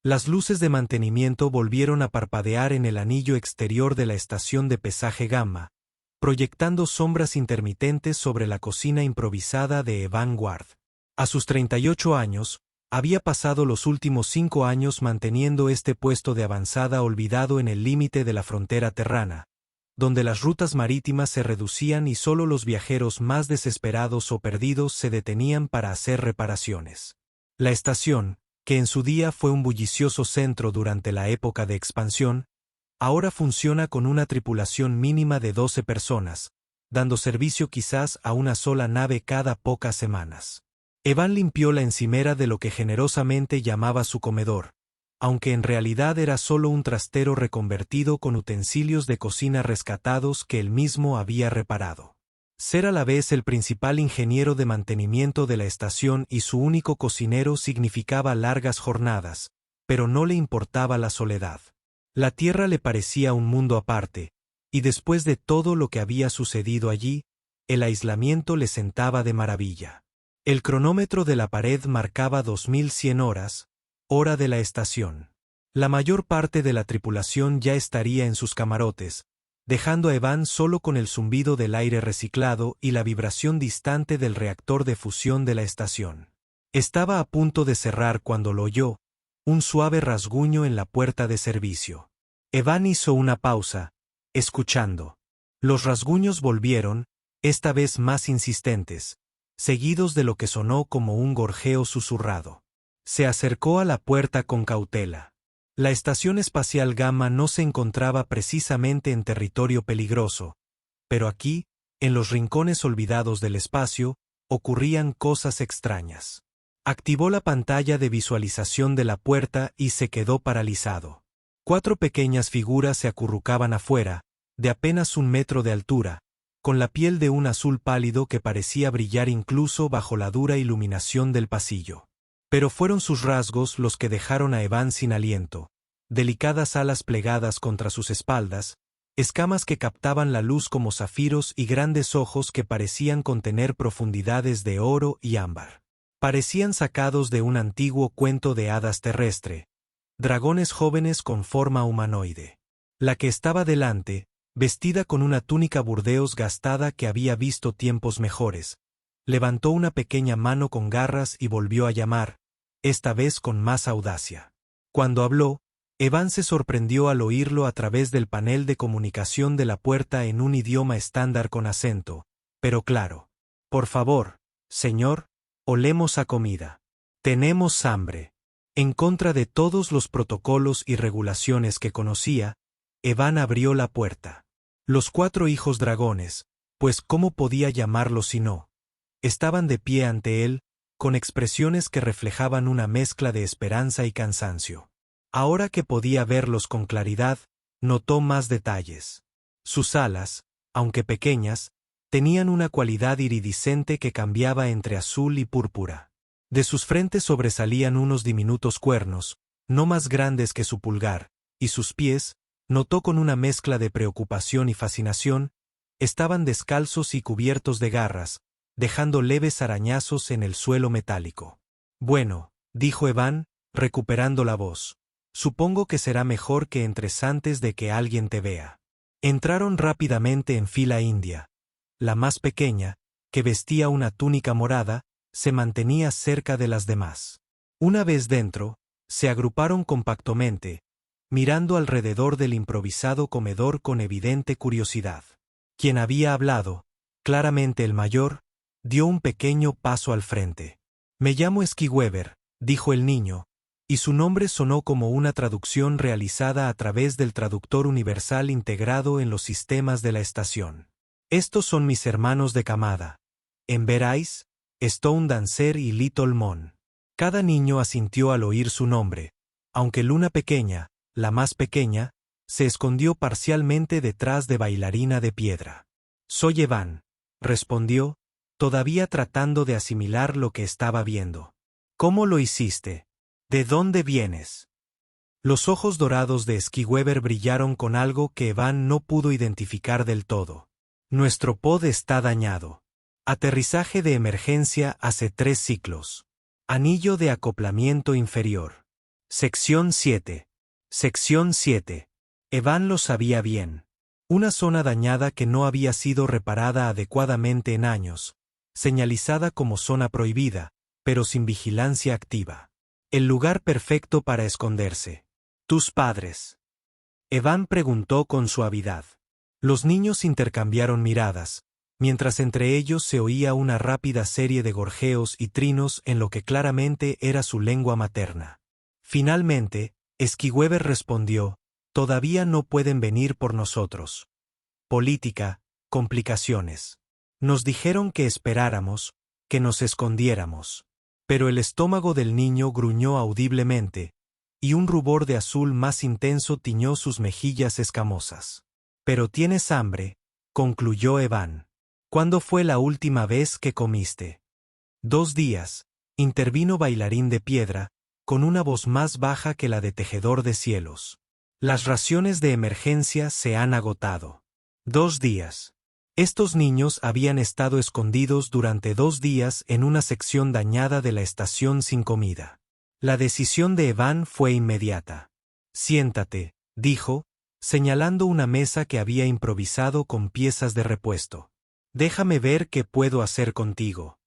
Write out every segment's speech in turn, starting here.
Las luces de mantenimiento volvieron a parpadear en el anillo exterior de la estación de pesaje Gamma, proyectando sombras intermitentes sobre la cocina improvisada de Evan Ward. A sus 38 años, había pasado los últimos 5 años manteniendo este puesto de avanzada olvidado en el límite de la frontera terrana, donde las rutas marítimas se reducían y solo los viajeros más desesperados o perdidos se detenían para hacer reparaciones. La estación, que en su día fue un bullicioso centro durante la época de expansión, ahora funciona con una tripulación mínima de 12 personas, dando servicio quizás a una sola nave cada pocas semanas. Evan limpió la encimera de lo que generosamente llamaba su comedor, aunque en realidad era solo un trastero reconvertido con utensilios de cocina rescatados que él mismo había reparado. Ser a la vez el principal ingeniero de mantenimiento de la estación y su único cocinero significaba largas jornadas, pero no le importaba la soledad. La tierra le parecía un mundo aparte, y después de todo lo que había sucedido allí, el aislamiento le sentaba de maravilla. El cronómetro de la pared marcaba 2100 horas, hora de la estación. La mayor parte de la tripulación ya estaría en sus camarotes, dejando a Evan solo con el zumbido del aire reciclado y la vibración distante del reactor de fusión de la estación. Estaba a punto de cerrar cuando lo oyó, un suave rasguño en la puerta de servicio. Evan hizo una pausa, escuchando. Los rasguños volvieron, esta vez más insistentes, seguidos de lo que sonó como un gorjeo susurrado. Se acercó a la puerta con cautela. La estación espacial Gamma no se encontraba precisamente en territorio peligroso, pero aquí, en los rincones olvidados del espacio, ocurrían cosas extrañas. Activó la pantalla de visualización de la puerta y se quedó paralizado. 4 pequeñas figuras se acurrucaban afuera, de apenas 1 metro de altura, con la piel de un azul pálido que parecía brillar incluso bajo la dura iluminación del pasillo. Pero fueron sus rasgos los que dejaron a Evan sin aliento, delicadas alas plegadas contra sus espaldas, escamas que captaban la luz como zafiros y grandes ojos que parecían contener profundidades de oro y ámbar. Parecían sacados de un antiguo cuento de hadas terrestre, dragones jóvenes con forma humanoide. La que estaba delante, vestida con una túnica burdeos gastada que había visto tiempos mejores, levantó una pequeña mano con garras y volvió a llamar, esta vez con más audacia. Cuando habló, Evan se sorprendió al oírlo a través del panel de comunicación de la puerta en un idioma estándar con acento, pero claro. Por favor, señor, olemos a comida. Tenemos hambre. En contra de todos los protocolos y regulaciones que conocía, Evan abrió la puerta. Los 4 hijos dragones, pues ¿cómo podía llamarlos si no? Estaban de pie ante él, con expresiones que reflejaban una mezcla de esperanza y cansancio. Ahora que podía verlos con claridad, notó más detalles. Sus alas, aunque pequeñas, tenían una cualidad iridiscente que cambiaba entre azul y púrpura. De sus frentes sobresalían unos diminutos cuernos, no más grandes que su pulgar, y sus pies, notó con una mezcla de preocupación y fascinación, estaban descalzos y cubiertos de garras, dejando leves arañazos en el suelo metálico. Bueno, dijo Evan, recuperando la voz. Supongo que será mejor que entres antes de que alguien te vea. Entraron rápidamente en fila india. La más pequeña, que vestía una túnica morada, se mantenía cerca de las demás. Una vez dentro, se agruparon compactamente, mirando alrededor del improvisado comedor con evidente curiosidad. Quien había hablado, claramente el mayor, dio un pequeño paso al frente. Me llamo Esquiweber, dijo el niño, y su nombre sonó como una traducción realizada a través del traductor universal integrado en los sistemas de la estación. Estos son mis hermanos de camada. Ember Ice, Stone Dancer y Little Mon. Cada niño asintió al oír su nombre, aunque Luna pequeña, la más pequeña, se escondió parcialmente detrás de Bailarina de Piedra. Soy Evan, respondió, todavía tratando de asimilar lo que estaba viendo. ¿Cómo lo hiciste? ¿De dónde vienes? Los ojos dorados de Esquiweber brillaron con algo que Evan no pudo identificar del todo. Nuestro pod está dañado. Aterrizaje de emergencia hace 3 ciclos. Anillo de acoplamiento inferior. Sección 7. Sección 7. Evan lo sabía bien. Una zona dañada que no había sido reparada adecuadamente en años, señalizada como zona prohibida, pero sin vigilancia activa. El lugar perfecto para esconderse. ¿Tus padres? Evan preguntó con suavidad. Los niños intercambiaron miradas, mientras entre ellos se oía una rápida serie de gorjeos y trinos en lo que claramente era su lengua materna. Finalmente, Esquiweber respondió: todavía no pueden venir por nosotros. Política, complicaciones. Nos dijeron que esperáramos, que nos escondiéramos. Pero el estómago del niño gruñó audiblemente, y un rubor de azul más intenso tiñó sus mejillas escamosas. Pero tienes hambre, concluyó Evan. ¿Cuándo fue la última vez que comiste? 2 días, intervino Bailarín de Piedra, con una voz más baja que la de Tejedor de Cielos. Las raciones de emergencia se han agotado. 2 días. Estos niños habían estado escondidos durante 2 días en una sección dañada de la estación sin comida. La decisión de Evan fue inmediata. Siéntate, dijo, señalando una mesa que había improvisado con piezas de repuesto. Déjame ver qué puedo hacer contigo.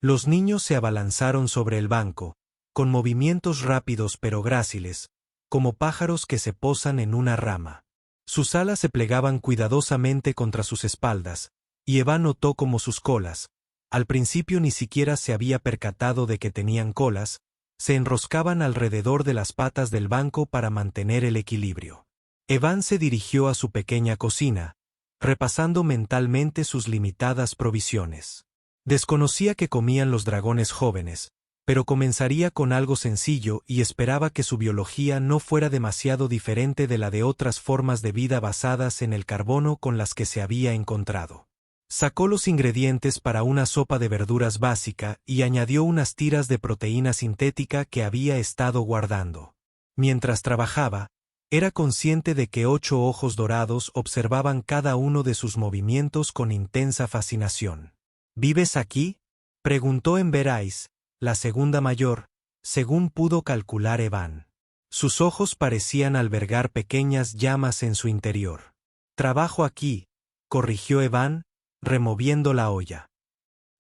Los niños se abalanzaron sobre el banco, con movimientos rápidos pero gráciles, como pájaros que se posan en una rama. Sus alas se plegaban cuidadosamente contra sus espaldas, y Evan notó como sus colas, al principio ni siquiera se había percatado de que tenían colas, se enroscaban alrededor de las patas del banco para mantener el equilibrio. Evan se dirigió a su pequeña cocina, repasando mentalmente sus limitadas provisiones. Desconocía qué comían los dragones jóvenes, pero comenzaría con algo sencillo y esperaba que su biología no fuera demasiado diferente de la de otras formas de vida basadas en el carbono con las que se había encontrado. Sacó los ingredientes para una sopa de verduras básica y añadió unas tiras de proteína sintética que había estado guardando. Mientras trabajaba, era consciente de que 8 ojos dorados observaban cada uno de sus movimientos con intensa fascinación. ¿Vives aquí?, preguntó en Verais, la segunda mayor, según pudo calcular Evan. Sus ojos parecían albergar pequeñas llamas en su interior. Trabajo aquí, corrigió Evan, removiendo la olla.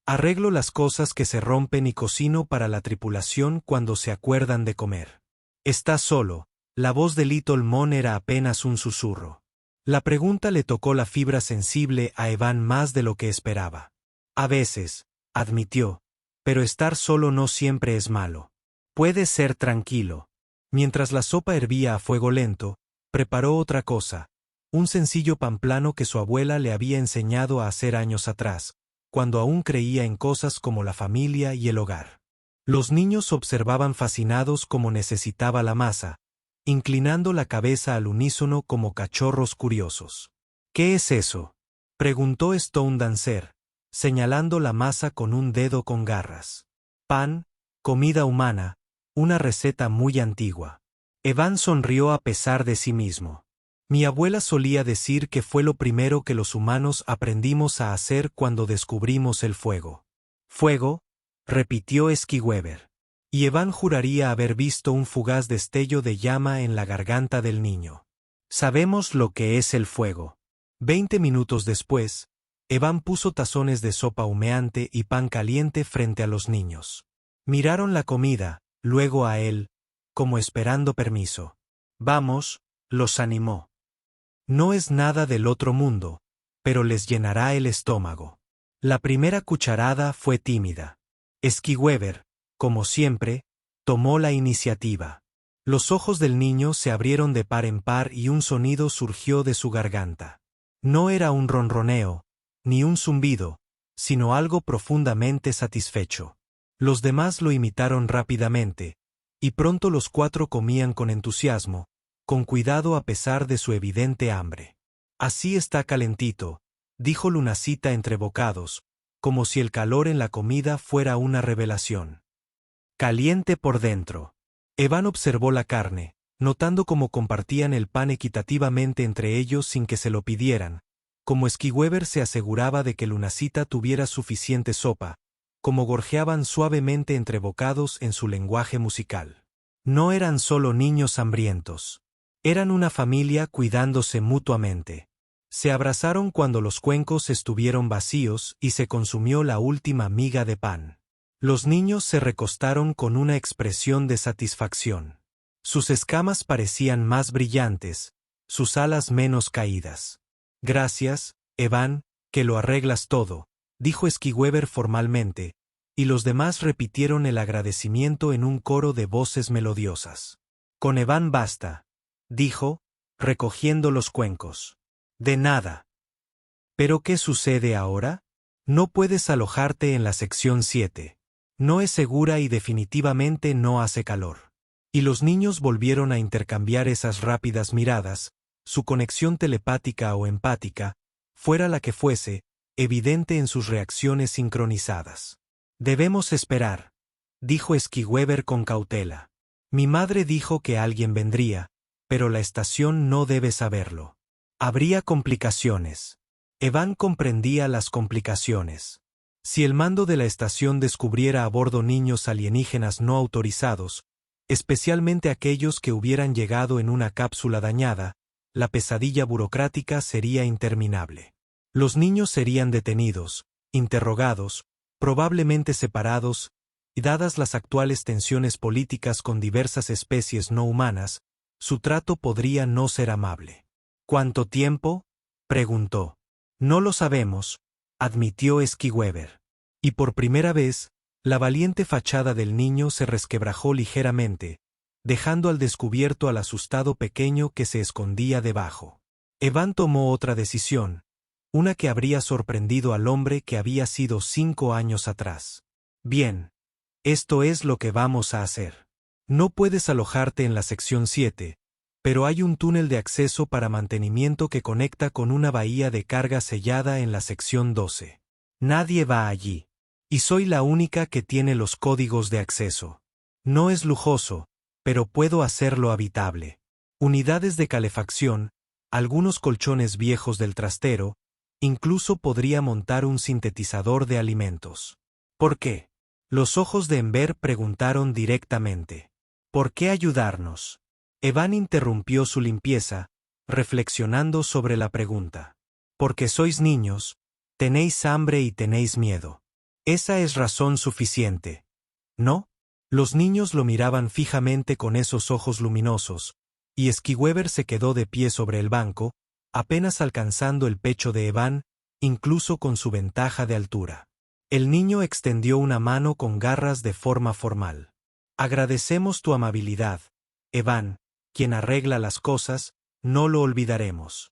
Arreglo las cosas que se rompen y cocino para la tripulación cuando se acuerdan de comer. ¿Estás solo? La voz de Little Mon era apenas un susurro. La pregunta le tocó la fibra sensible a Evan más de lo que esperaba. A veces, admitió, pero estar solo no siempre es malo. Puedes ser tranquilo. Mientras la sopa hervía a fuego lento, preparó otra cosa, un sencillo pan plano que su abuela le había enseñado a hacer años atrás, cuando aún creía en cosas como la familia y el hogar. Los niños observaban fascinados cómo necesitaba la masa, inclinando la cabeza al unísono como cachorros curiosos. ¿Qué es eso?, preguntó Stone Dancer, señalando la masa con un dedo con garras. Pan, comida humana, una receta muy antigua. Evan sonrió a pesar de sí mismo. Mi abuela solía decir que fue lo primero que los humanos aprendimos a hacer cuando descubrimos el fuego. ¿Fuego?, repitió Esquiweber. Y Evan juraría haber visto un fugaz destello de llama en la garganta del niño. Sabemos lo que es el fuego. 20 minutos después, Evan puso tazones de sopa humeante y pan caliente frente a los niños. Miraron la comida, luego a él, como esperando permiso. Vamos, los animó. No es nada del otro mundo, pero les llenará el estómago. La primera cucharada fue tímida. Esquiweber, como siempre, tomó la iniciativa. Los ojos del niño se abrieron de par en par y un sonido surgió de su garganta. No era un ronroneo, ni un zumbido, sino algo profundamente satisfecho. Los demás lo imitaron rápidamente, y pronto los 4 comían con entusiasmo, con cuidado a pesar de su evidente hambre. Así está calentito, dijo Lunacita entre bocados, como si el calor en la comida fuera una revelación. Caliente por dentro. Evan observó la carne, notando cómo compartían el pan equitativamente entre ellos sin que se lo pidieran, como Esquiweber se aseguraba de que Lunacita tuviera suficiente sopa, como gorjeaban suavemente entre bocados en su lenguaje musical. No eran solo niños hambrientos. Eran una familia cuidándose mutuamente. Se abrazaron cuando los cuencos estuvieron vacíos y se consumió la última miga de pan. Los niños se recostaron con una expresión de satisfacción. Sus escamas parecían más brillantes, sus alas menos caídas. Gracias, Evan, que lo arreglas todo, dijo Esquiweber formalmente, y los demás repitieron el agradecimiento en un coro de voces melodiosas. Con Evan basta, dijo, recogiendo los cuencos. De nada. ¿Pero qué sucede ahora? No puedes alojarte en la sección 7. No es segura y definitivamente no hace calor. Y los niños volvieron a intercambiar esas rápidas miradas, su conexión telepática o empática, fuera la que fuese, evidente en sus reacciones sincronizadas. Debemos esperar, dijo Esquiweber con cautela. Mi madre dijo que alguien vendría, pero la estación no debe saberlo. Habría complicaciones. Evan comprendía las complicaciones. Si el mando de la estación descubriera a bordo niños alienígenas no autorizados, especialmente aquellos que hubieran llegado en una cápsula dañada, la pesadilla burocrática sería interminable. Los niños serían detenidos, interrogados, probablemente separados, y dadas las actuales tensiones políticas con diversas especies no humanas, su trato podría no ser amable. ¿Cuánto tiempo? Preguntó. No lo sabemos, admitió Esquiweber. Y por primera vez, la valiente fachada del niño se resquebrajó ligeramente, dejando al descubierto al asustado pequeño que se escondía debajo. Evan tomó otra decisión, una que habría sorprendido al hombre que había sido 5 años atrás. Bien. Esto es lo que vamos a hacer. No puedes alojarte en la sección 7, pero hay un túnel de acceso para mantenimiento que conecta con una bahía de carga sellada en la sección 12. Nadie va allí. Y soy la única que tiene los códigos de acceso. No es lujoso, pero puedo hacerlo habitable. Unidades de calefacción, algunos colchones viejos del trastero, incluso podría montar un sintetizador de alimentos. ¿Por qué? Los ojos de Enver preguntaron directamente. ¿Por qué ayudarnos? Evan interrumpió su limpieza, reflexionando sobre la pregunta. Porque sois niños, tenéis hambre y tenéis miedo. Esa es razón suficiente. ¿No? Los niños lo miraban fijamente con esos ojos luminosos, y Esquiweber se quedó de pie sobre el banco, apenas alcanzando el pecho de Evan, incluso con su ventaja de altura. El niño extendió una mano con garras de forma formal. Agradecemos tu amabilidad, Evan, quien arregla las cosas, no lo olvidaremos.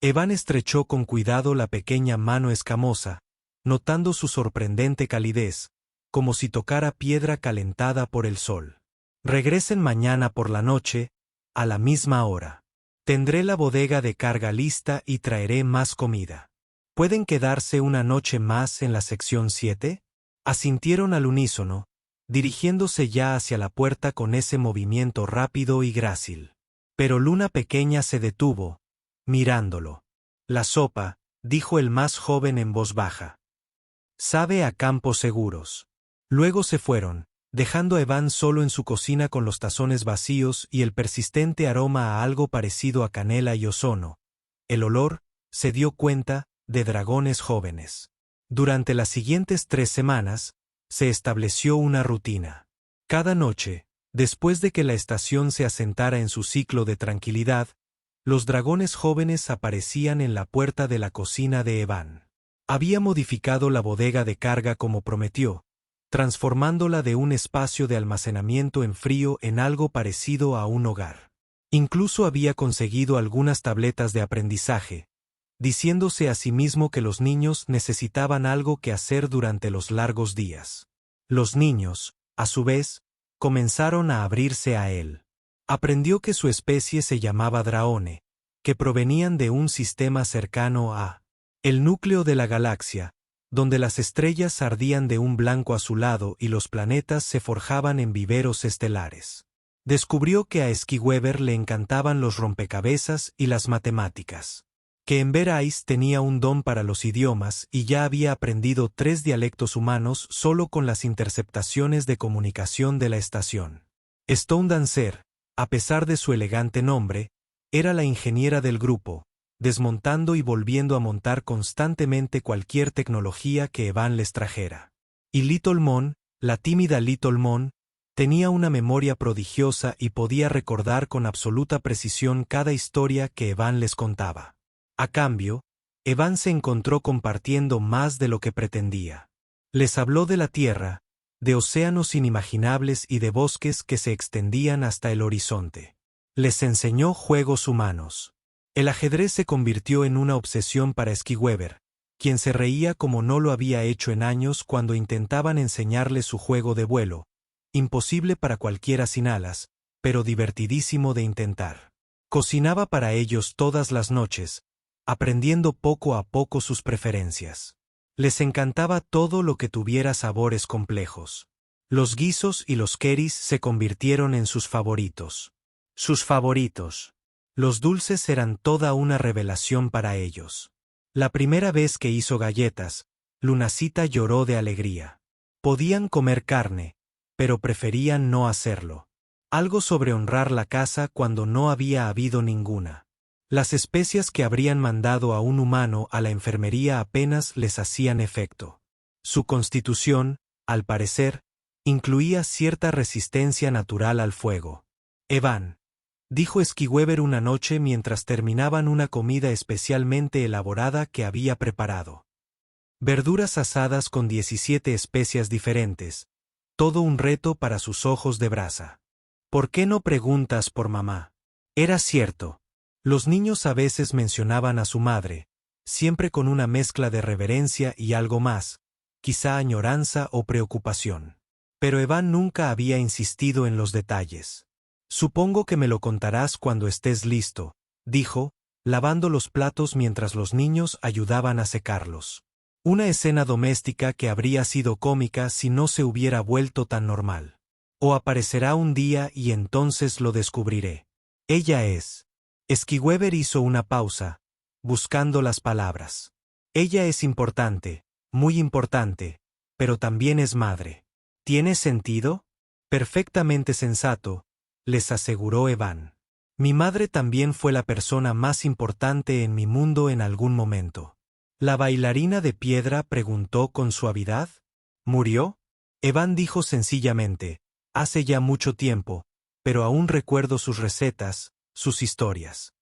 Evan estrechó con cuidado la pequeña mano escamosa, notando su sorprendente calidez, como si tocara piedra calentada por el sol. Regresen mañana por la noche, a la misma hora. Tendré la bodega de carga lista y traeré más comida. ¿Pueden quedarse una noche más en la sección 7? Asintieron al unísono, dirigiéndose ya hacia la puerta con ese movimiento rápido y grácil. Pero Luna pequeña se detuvo, mirándolo. La sopa, dijo el más joven en voz baja. Sabe a campos seguros. Luego se fueron, dejando a Evan solo en su cocina con los tazones vacíos y el persistente aroma a algo parecido a canela y ozono. El olor, se dio cuenta, de dragones jóvenes. Durante las siguientes 3 semanas, se estableció una rutina. Cada noche, después de que la estación se asentara en su ciclo de tranquilidad, los dragones jóvenes aparecían en la puerta de la cocina de Evan. Había modificado la bodega de carga como prometió, transformándola de un espacio de almacenamiento en frío en algo parecido a un hogar. Incluso había conseguido algunas tabletas de aprendizaje, diciéndose a sí mismo que los niños necesitaban algo que hacer durante los largos días. Los niños, a su vez, comenzaron a abrirse a él. Aprendió que su especie se llamaba Draone, que provenían de un sistema cercano a el núcleo de la galaxia, donde las estrellas ardían de un blanco azulado y los planetas se forjaban en viveros estelares. Descubrió que a Esquiweber le encantaban los rompecabezas y las matemáticas. Que Enver Ice tenía un don para los idiomas y ya había aprendido 3 dialectos humanos solo con las interceptaciones de comunicación de la estación. Stone Dancer, a pesar de su elegante nombre, era la ingeniera del grupo, desmontando y volviendo a montar constantemente cualquier tecnología que Evan les trajera. Y Little Mon, la tímida Little Mon, tenía una memoria prodigiosa y podía recordar con absoluta precisión cada historia que Evan les contaba. A cambio, Evan se encontró compartiendo más de lo que pretendía. Les habló de la tierra, de océanos inimaginables y de bosques que se extendían hasta el horizonte. Les enseñó juegos humanos. El ajedrez se convirtió en una obsesión para Esquiweber, quien se reía como no lo había hecho en años cuando intentaban enseñarle su juego de vuelo, imposible para cualquiera sin alas, pero divertidísimo de intentar. Cocinaba para ellos todas las noches, aprendiendo poco a poco sus preferencias. Les encantaba todo lo que tuviera sabores complejos. Los guisos y los keris se convirtieron en sus favoritos. Sus favoritos. Los dulces eran toda una revelación para ellos. La primera vez que hizo galletas, Lunacita lloró de alegría. Podían comer carne, pero preferían no hacerlo. Algo sobre honrar la casa cuando no había habido ninguna. Las especias que habrían mandado a un humano a la enfermería apenas les hacían efecto. Su constitución, al parecer, incluía cierta resistencia natural al fuego. Evan, dijo Esquiweber una noche mientras terminaban una comida especialmente elaborada que había preparado. Verduras asadas con 17 especias diferentes, todo un reto para sus ojos de brasa. ¿Por qué no preguntas por mamá? Era cierto. Los niños a veces mencionaban a su madre, siempre con una mezcla de reverencia y algo más, quizá añoranza o preocupación. Pero Evan nunca había insistido en los detalles. Supongo que me lo contarás cuando estés listo, dijo, lavando los platos mientras los niños ayudaban a secarlos. Una escena doméstica que habría sido cómica si no se hubiera vuelto tan normal. O aparecerá un día y entonces lo descubriré. Ella es. Esquiweber hizo una pausa, buscando las palabras. Ella es importante, muy importante, pero también es madre. ¿Tiene sentido? Perfectamente sensato, les aseguró Evan. Mi madre también fue la persona más importante en mi mundo en algún momento. ¿La bailarina de piedra preguntó con suavidad? ¿Murió? Evan dijo sencillamente, hace ya mucho tiempo, pero aún recuerdo sus recetas, sus historias.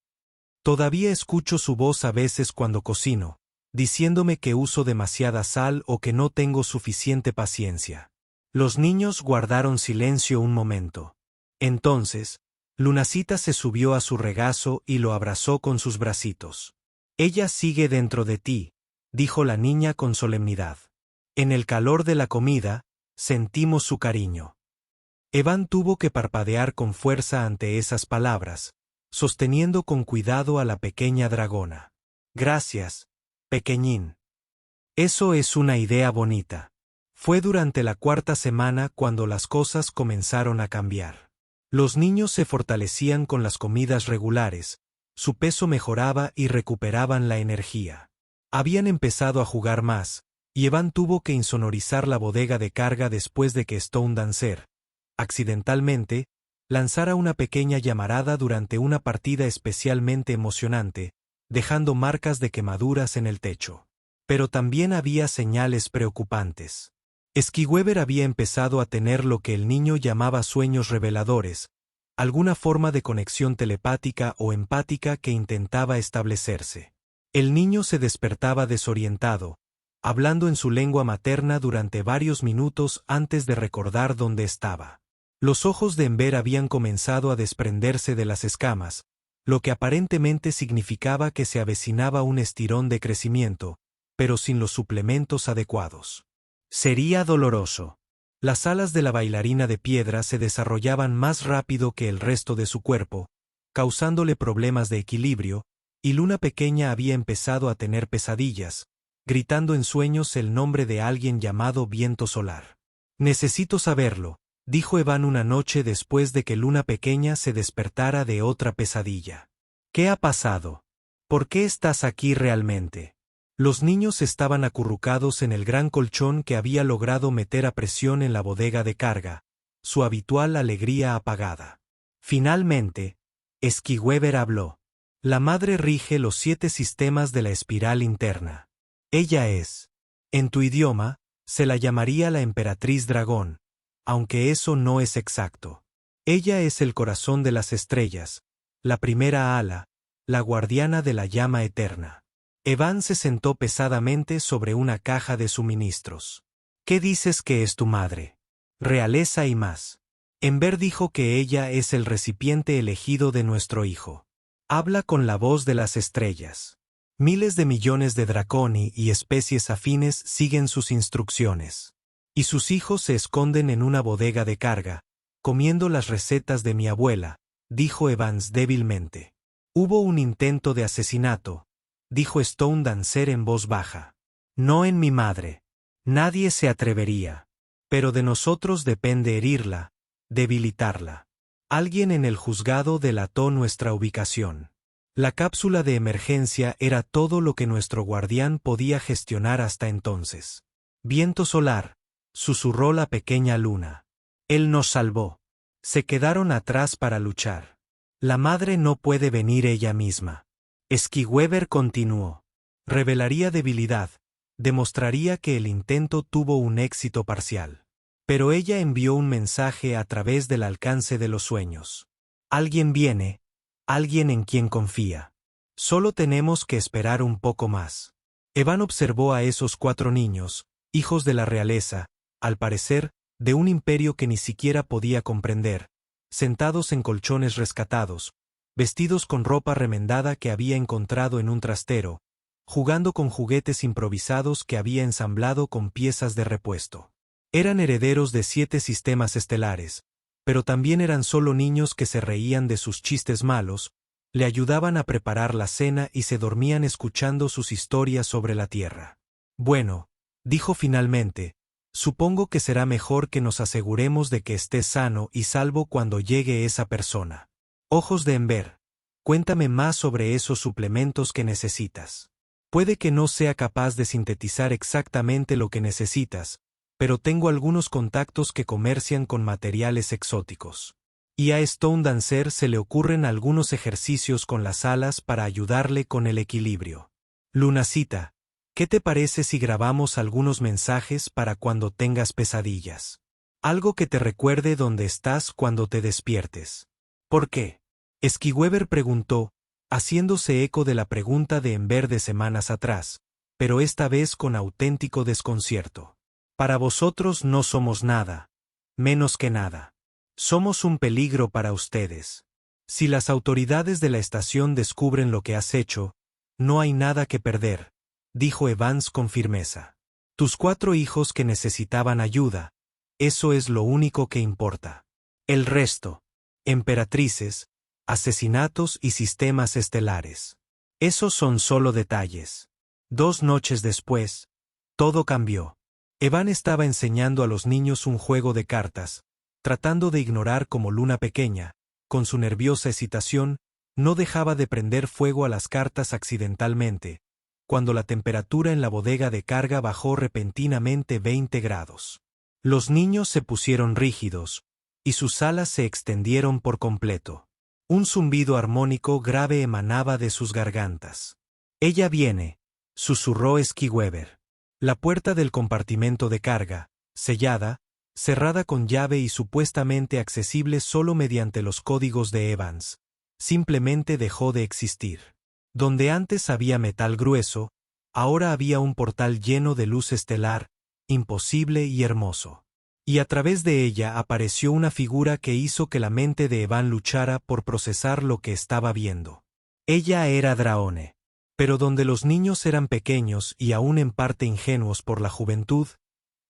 Todavía escucho su voz a veces cuando cocino, diciéndome que uso demasiada sal o que no tengo suficiente paciencia. Los niños guardaron silencio un momento. Entonces, Lunacita se subió a su regazo y lo abrazó con sus bracitos. Ella sigue dentro de ti, dijo la niña con solemnidad. En el calor de la comida, sentimos su cariño. Evan tuvo que parpadear con fuerza ante esas palabras, sosteniendo con cuidado a la pequeña dragona. Gracias, pequeñín. Eso es una idea bonita. Fue durante la cuarta semana cuando las cosas comenzaron a cambiar. Los niños se fortalecían con las comidas regulares, su peso mejoraba y recuperaban la energía. Habían empezado a jugar más, y Evan tuvo que insonorizar la bodega de carga después de que Stone Dancer, accidentalmente, lanzara una pequeña llamarada durante una partida especialmente emocionante, dejando marcas de quemaduras en el techo. Pero también había señales preocupantes. Esquiweber había empezado a tener lo que el niño llamaba sueños reveladores, alguna forma de conexión telepática o empática que intentaba establecerse. El niño se despertaba desorientado, hablando en su lengua materna durante varios minutos antes de recordar dónde estaba. Los ojos de Ember habían comenzado a desprenderse de las escamas, lo que aparentemente significaba que se avecinaba un estirón de crecimiento, pero sin los suplementos adecuados. Sería doloroso. Las alas de la bailarina de piedra se desarrollaban más rápido que el resto de su cuerpo, causándole problemas de equilibrio, y Luna pequeña había empezado a tener pesadillas, gritando en sueños el nombre de alguien llamado Viento Solar. Necesito saberlo, dijo Evan una noche después de que Luna pequeña se despertara de otra pesadilla. ¿Qué ha pasado? ¿Por qué estás aquí realmente? Los niños estaban acurrucados en el gran colchón que había logrado meter a presión en la bodega de carga, su habitual alegría apagada. Finalmente, Esquiweber habló. La madre rige los 7 sistemas de la espiral interna. Ella es. En tu idioma, se la llamaría la emperatriz dragón, aunque eso no es exacto. Ella es el corazón de las estrellas, la primera ala, la guardiana de la llama eterna. Evan se sentó pesadamente sobre una caja de suministros. ¿Qué dices que es tu madre? Realeza y más. Ember dijo que ella es el recipiente elegido de nuestro hijo. Habla con la voz de las estrellas. Miles de millones de draconi y especies afines siguen sus instrucciones. Y sus hijos se esconden en una bodega de carga, comiendo las recetas de mi abuela, dijo Evans débilmente. Hubo un intento de asesinato, dijo Stone Dancer en voz baja. No en mi madre. Nadie se atrevería. Pero de nosotros depende herirla, debilitarla. Alguien en el juzgado delató nuestra ubicación. La cápsula de emergencia era todo lo que nuestro guardián podía gestionar hasta entonces. Viento solar, susurró la pequeña luna. Él nos salvó. Se quedaron atrás para luchar. La madre no puede venir ella misma. Esquiweber continuó. Revelaría debilidad, demostraría que el intento tuvo un éxito parcial. Pero ella envió un mensaje a través del alcance de los sueños. Alguien viene, alguien en quien confía. Solo tenemos que esperar un poco más. Evan observó a esos 4 niños, hijos de la realeza, al parecer, de un imperio que ni siquiera podía comprender, sentados en colchones rescatados, vestidos con ropa remendada que había encontrado en un trastero, jugando con juguetes improvisados que había ensamblado con piezas de repuesto. Eran herederos de 7 sistemas estelares, pero también eran solo niños que se reían de sus chistes malos, le ayudaban a preparar la cena y se dormían escuchando sus historias sobre la Tierra. Bueno, dijo finalmente, supongo que será mejor que nos aseguremos de que esté sano y salvo cuando llegue esa persona. Ojos de Ember, cuéntame más sobre esos suplementos que necesitas. Puede que no sea capaz de sintetizar exactamente lo que necesitas, pero tengo algunos contactos que comercian con materiales exóticos. Y a Stone Dancer se le ocurren algunos ejercicios con las alas para ayudarle con el equilibrio. Lunacita, ¿qué te parece si grabamos algunos mensajes para cuando tengas pesadillas? Algo que te recuerde dónde estás cuando te despiertes. ¿Por qué? Esquiweber preguntó, haciéndose eco de la pregunta de Ember de semanas atrás, pero esta vez con auténtico desconcierto. Para vosotros no somos nada, menos que nada. Somos un peligro para ustedes. Si las autoridades de la estación descubren lo que has hecho, no hay nada que perder, dijo Evans con firmeza. Tus 4 hijos que necesitaban ayuda, eso es lo único que importa. El resto, emperatrices, asesinatos y sistemas estelares. Esos son solo detalles. 2 noches después, todo cambió. Evan estaba enseñando a los niños un juego de cartas, tratando de ignorar cómo Luna pequeña, con su nerviosa excitación, no dejaba de prender fuego a las cartas accidentalmente, cuando la temperatura en la bodega de carga bajó repentinamente 20 grados. Los niños se pusieron rígidos, y sus alas se extendieron por completo. Un zumbido armónico grave emanaba de sus gargantas. Ella viene, susurró Esquiweber. La puerta del compartimento de carga, sellada, cerrada con llave y supuestamente accesible solo mediante los códigos de Evans, simplemente dejó de existir. Donde antes había metal grueso, ahora había un portal lleno de luz estelar, imposible y hermoso. Y a través de ella apareció una figura que hizo que la mente de Evan luchara por procesar lo que estaba viendo. Ella era Draone. Pero donde los niños eran pequeños y aún en parte ingenuos por la juventud,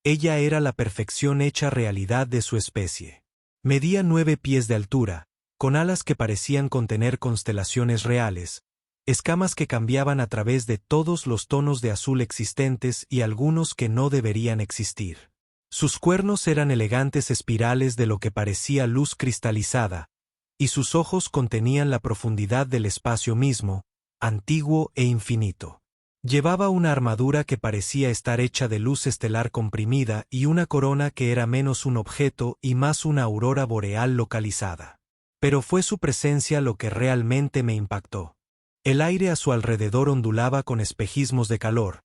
ella era la perfección hecha realidad de su especie. Medía 9 pies de altura, con alas que parecían contener constelaciones reales, escamas que cambiaban a través de todos los tonos de azul existentes y algunos que no deberían existir. Sus cuernos eran elegantes espirales de lo que parecía luz cristalizada, y sus ojos contenían la profundidad del espacio mismo, antiguo e infinito. Llevaba una armadura que parecía estar hecha de luz estelar comprimida y una corona que era menos un objeto y más una aurora boreal localizada. Pero fue su presencia lo que realmente me impactó. El aire a su alrededor ondulaba con espejismos de calor,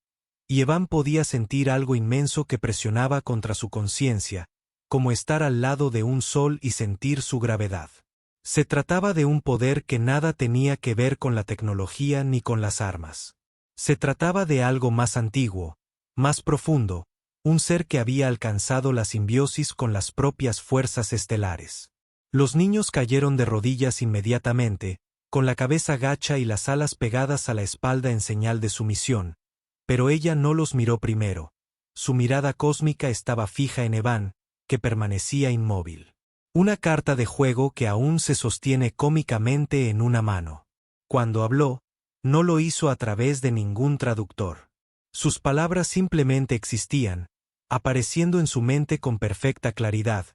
y Evan podía sentir algo inmenso que presionaba contra su conciencia, como estar al lado de un sol y sentir su gravedad. Se trataba de un poder que nada tenía que ver con la tecnología ni con las armas. Se trataba de algo más antiguo, más profundo, un ser que había alcanzado la simbiosis con las propias fuerzas estelares. Los niños cayeron de rodillas inmediatamente, con la cabeza gacha y las alas pegadas a la espalda en señal de sumisión, pero ella no los miró primero. Su mirada cósmica estaba fija en Evan, que permanecía inmóvil. Una carta de juego que aún se sostiene cómicamente en una mano. Cuando habló, no lo hizo a través de ningún traductor. Sus palabras simplemente existían, apareciendo en su mente con perfecta claridad,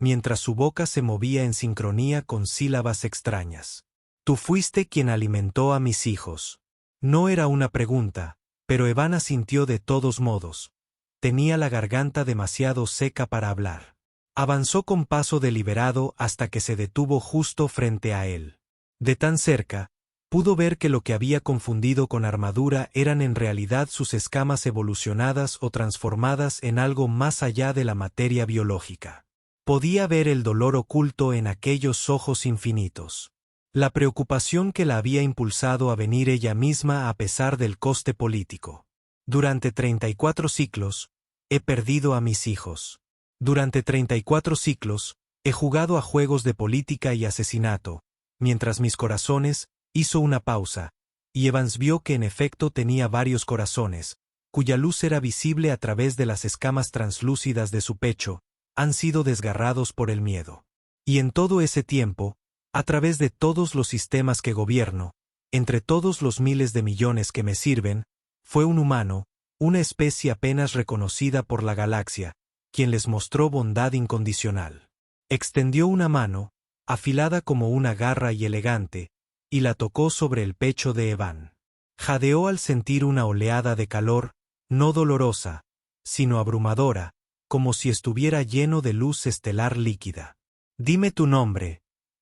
mientras su boca se movía en sincronía con sílabas extrañas. Tú fuiste quien alimentó a mis hijos. No era una pregunta, pero Evan asintió de todos modos. Tenía la garganta demasiado seca para hablar. Avanzó con paso deliberado hasta que se detuvo justo frente a él. De tan cerca, pudo ver que lo que había confundido con armadura eran en realidad sus escamas evolucionadas o transformadas en algo más allá de la materia biológica. Podía ver el dolor oculto en aquellos ojos infinitos. La preocupación que la había impulsado a venir ella misma a pesar del coste político. Durante 34 ciclos, he perdido a mis hijos. Durante 34 ciclos, he jugado a juegos de política y asesinato, mientras mis corazones. Hizo una pausa, y Evans vio que en efecto tenía varios corazones, cuya luz era visible a través de las escamas translúcidas de su pecho, han sido desgarrados por el miedo. Y en todo ese tiempo, a través de todos los sistemas que gobierno, entre todos los miles de millones que me sirven, fue un humano, una especie apenas reconocida por la galaxia, quien les mostró bondad incondicional. Extendió una mano, afilada como una garra y elegante, y la tocó sobre el pecho de Evan. Jadeó al sentir una oleada de calor, no dolorosa, sino abrumadora, como si estuviera lleno de luz estelar líquida. Dime tu nombre,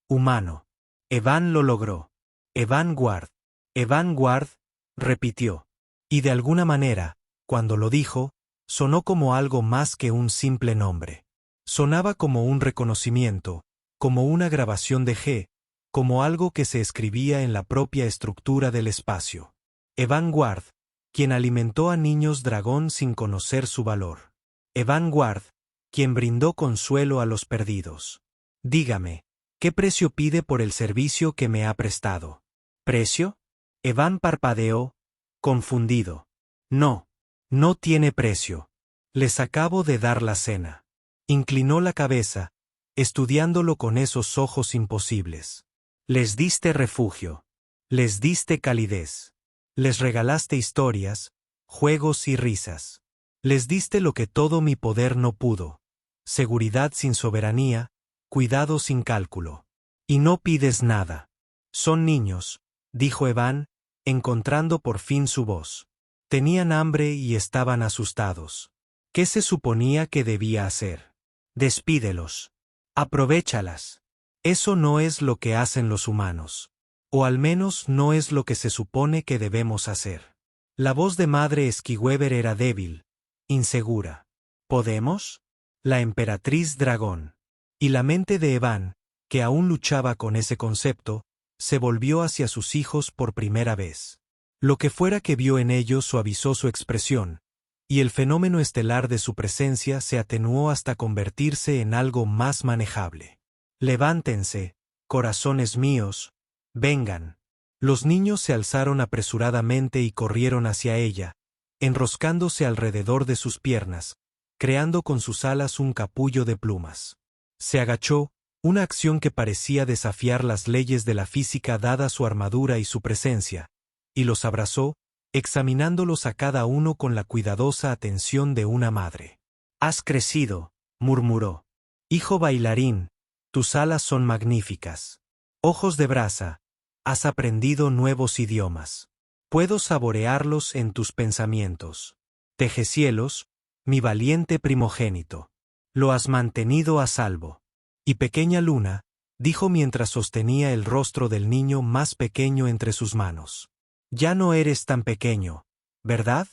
humano. Evan lo logró. Evan Ward. Evan Ward, repitió. Y de alguna manera, cuando lo dijo, sonó como algo más que un simple nombre. Sonaba como un reconocimiento, como una grabación de G, como algo que se escribía en la propia estructura del espacio. Evan Ward, quien alimentó a niños dragón sin conocer su valor. Evan Ward, quien brindó consuelo a los perdidos. Dígame, ¿qué precio pide por el servicio que me ha prestado? ¿Precio? Evan parpadeó, confundido. No, no tiene precio. Les acabo de dar la cena. Inclinó la cabeza, estudiándolo con esos ojos imposibles. Les diste refugio. Les diste calidez. Les regalaste historias, juegos y risas. Les diste lo que todo mi poder no pudo. Seguridad sin soberanía, cuidado sin cálculo. Y no pides nada. Son niños, dijo Evan, encontrando por fin su voz. Tenían hambre y estaban asustados. ¿Qué se suponía que debía hacer? Despídelos. Aprovéchalas. Eso no es lo que hacen los humanos. O al menos no es lo que se supone que debemos hacer. La voz de Madre Esquiweber era débil, insegura. ¿Podemos? La emperatriz dragón. Y la mente de Evan, que aún luchaba con ese concepto, se volvió hacia sus hijos por primera vez. Lo que fuera que vio en ellos suavizó su expresión, y el fenómeno estelar de su presencia se atenuó hasta convertirse en algo más manejable. Levántense, corazones míos, vengan. Los niños se alzaron apresuradamente y corrieron hacia ella, enroscándose alrededor de sus piernas, creando con sus alas un capullo de plumas. Se agachó, una acción que parecía desafiar las leyes de la física dada su armadura y su presencia, y los abrazó, examinándolos a cada uno con la cuidadosa atención de una madre. Has crecido, murmuró. Hijo bailarín, tus alas son magníficas. Ojos de brasa, has aprendido nuevos idiomas. Puedo saborearlos en tus pensamientos. Tejecielos, mi valiente primogénito. Lo has mantenido a salvo. Y pequeña luna, dijo mientras sostenía el rostro del niño más pequeño entre sus manos. Ya no eres tan pequeño, ¿verdad?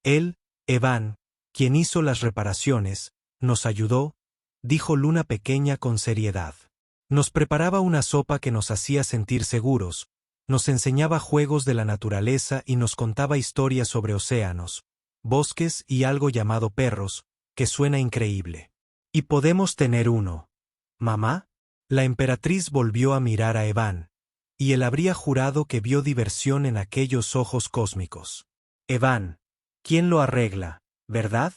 Él, Evan, quien hizo las reparaciones, nos ayudó, dijo Luna pequeña con seriedad. Nos preparaba una sopa que nos hacía sentir seguros, nos enseñaba juegos de la naturaleza y nos contaba historias sobre océanos, bosques y algo llamado perros, que suena increíble. ¿Y podemos tener uno? ¿Mamá? La emperatriz volvió a mirar a Evan, y él habría jurado que vio diversión en aquellos ojos cósmicos. Evan, ¿quién lo arregla, verdad?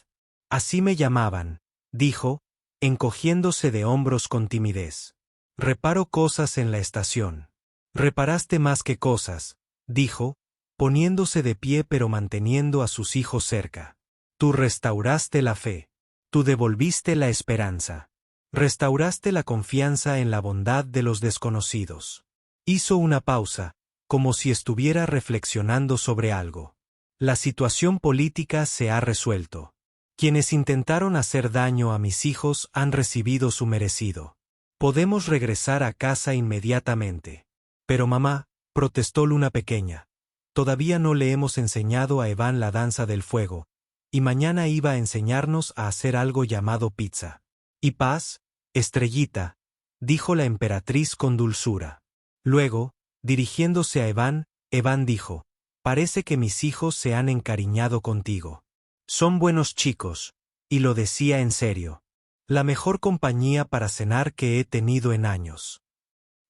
Así me llamaban, dijo, encogiéndose de hombros con timidez. Reparo cosas en la estación. Reparaste más que cosas, dijo, poniéndose de pie pero manteniendo a sus hijos cerca. Tú restauraste la fe. Tú devolviste la esperanza. Restauraste la confianza en la bondad de los desconocidos. Hizo una pausa, como si estuviera reflexionando sobre algo. La situación política se ha resuelto. Quienes intentaron hacer daño a mis hijos han recibido su merecido. Podemos regresar a casa inmediatamente. Pero mamá, protestó Luna pequeña, todavía no le hemos enseñado a Evan la danza del fuego, y mañana iba a enseñarnos a hacer algo llamado pizza. Y paz, estrellita, dijo la emperatriz con dulzura. Luego, dirigiéndose a Evan, Evan dijo, parece que mis hijos se han encariñado contigo. Son buenos chicos, y lo decía en serio. La mejor compañía para cenar que he tenido en años.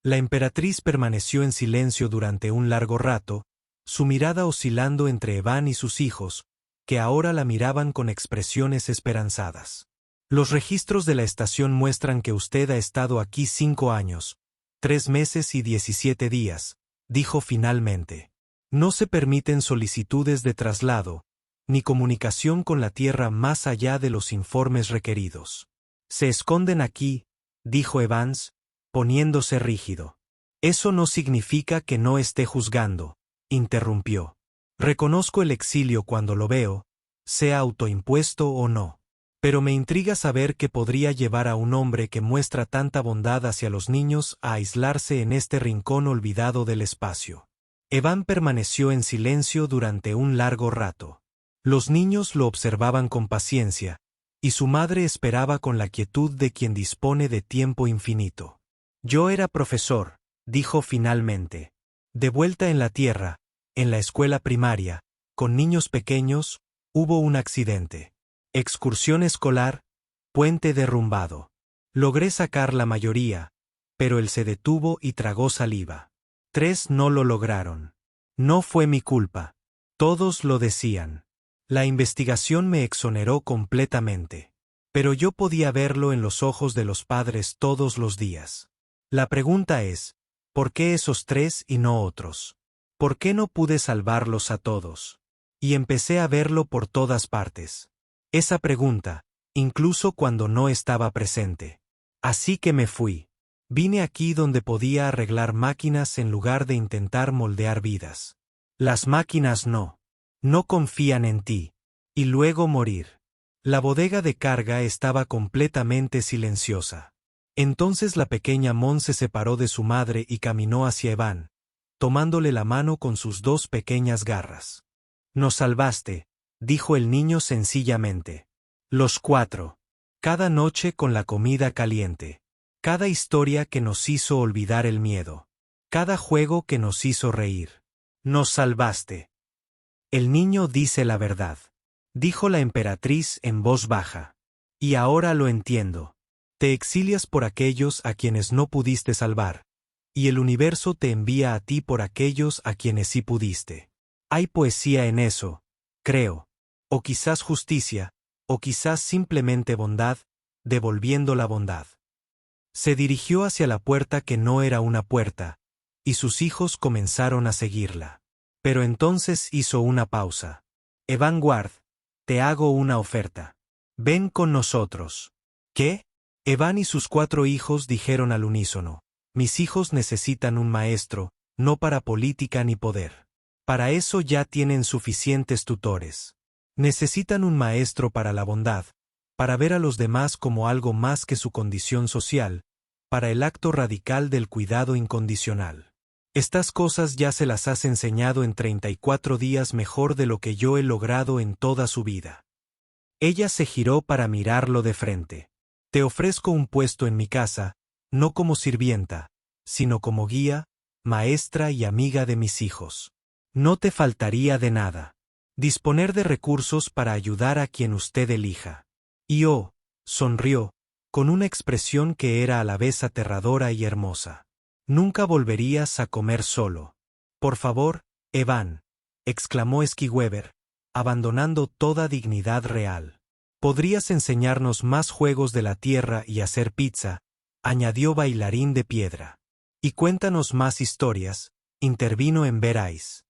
La emperatriz permaneció en silencio durante un largo rato, su mirada oscilando entre Evan y sus hijos, que ahora la miraban con expresiones esperanzadas. Los registros de la estación muestran que usted ha estado aquí 5 años, 3 meses y 17 días, dijo finalmente. No se permiten solicitudes de traslado, ni comunicación con la Tierra más allá de los informes requeridos. Se esconden aquí, dijo Evans, poniéndose rígido. Eso no significa que no esté juzgando, interrumpió. Reconozco el exilio cuando lo veo, sea autoimpuesto o no. Pero me intriga saber qué podría llevar a un hombre que muestra tanta bondad hacia los niños a aislarse en este rincón olvidado del espacio. Evan permaneció en silencio durante un largo rato. Los niños lo observaban con paciencia, y su madre esperaba con la quietud de quien dispone de tiempo infinito. Yo era profesor, dijo finalmente. De vuelta en la Tierra, en la escuela primaria, con niños pequeños, hubo un accidente. Excursión escolar, puente derrumbado. Logré sacar la mayoría, pero él se detuvo y tragó saliva. 3 no lo lograron. No fue mi culpa. Todos lo decían. La investigación me exoneró completamente. Pero yo podía verlo en los ojos de los padres todos los días. La pregunta es, ¿por qué esos 3 y no otros? ¿Por qué no pude salvarlos a todos? Y empecé a verlo por todas partes. Esa pregunta, incluso cuando no estaba presente. Así que me fui. Vine aquí donde podía arreglar máquinas en lugar de intentar moldear vidas. Las máquinas no confían en ti. Y luego morir. La bodega de carga estaba completamente silenciosa. Entonces la pequeña Mon se separó de su madre y caminó hacia Evan, tomándole la mano con sus 2 pequeñas garras. Nos salvaste, dijo el niño sencillamente. Los 4. Cada noche con la comida caliente. Cada historia que nos hizo olvidar el miedo. Cada juego que nos hizo reír. Nos salvaste. El niño dice la verdad, dijo la emperatriz en voz baja. Y ahora lo entiendo. Te exilias por aquellos a quienes no pudiste salvar, y el universo te envía a ti por aquellos a quienes sí pudiste. Hay poesía en eso, creo. O quizás justicia, o quizás simplemente bondad, devolviendo la bondad. Se dirigió hacia la puerta que no era una puerta, y sus hijos comenzaron a seguirla. Pero entonces hizo una pausa. Evan Ward, te hago una oferta. Ven con nosotros. ¿Qué? Evan y sus 4 hijos dijeron al unísono. Mis hijos necesitan un maestro, no para política ni poder. Para eso ya tienen suficientes tutores. Necesitan un maestro para la bondad, para ver a los demás como algo más que su condición social, para el acto radical del cuidado incondicional. Estas cosas ya se las has enseñado en 34 días mejor de lo que yo he logrado en toda su vida. Ella se giró para mirarlo de frente. Te ofrezco un puesto en mi casa, no como sirvienta, sino como guía, maestra y amiga de mis hijos. No te faltaría de nada. Disponer de recursos para ayudar a quien usted elija. Y sonrió, con una expresión que era a la vez aterradora y hermosa. Nunca volverías a comer solo. Por favor, Evan, exclamó Esquiweber, abandonando toda dignidad real. Podrías enseñarnos más juegos de la tierra y hacer pizza, añadió Bailarín de Piedra. Y cuéntanos más historias, intervino Enverais.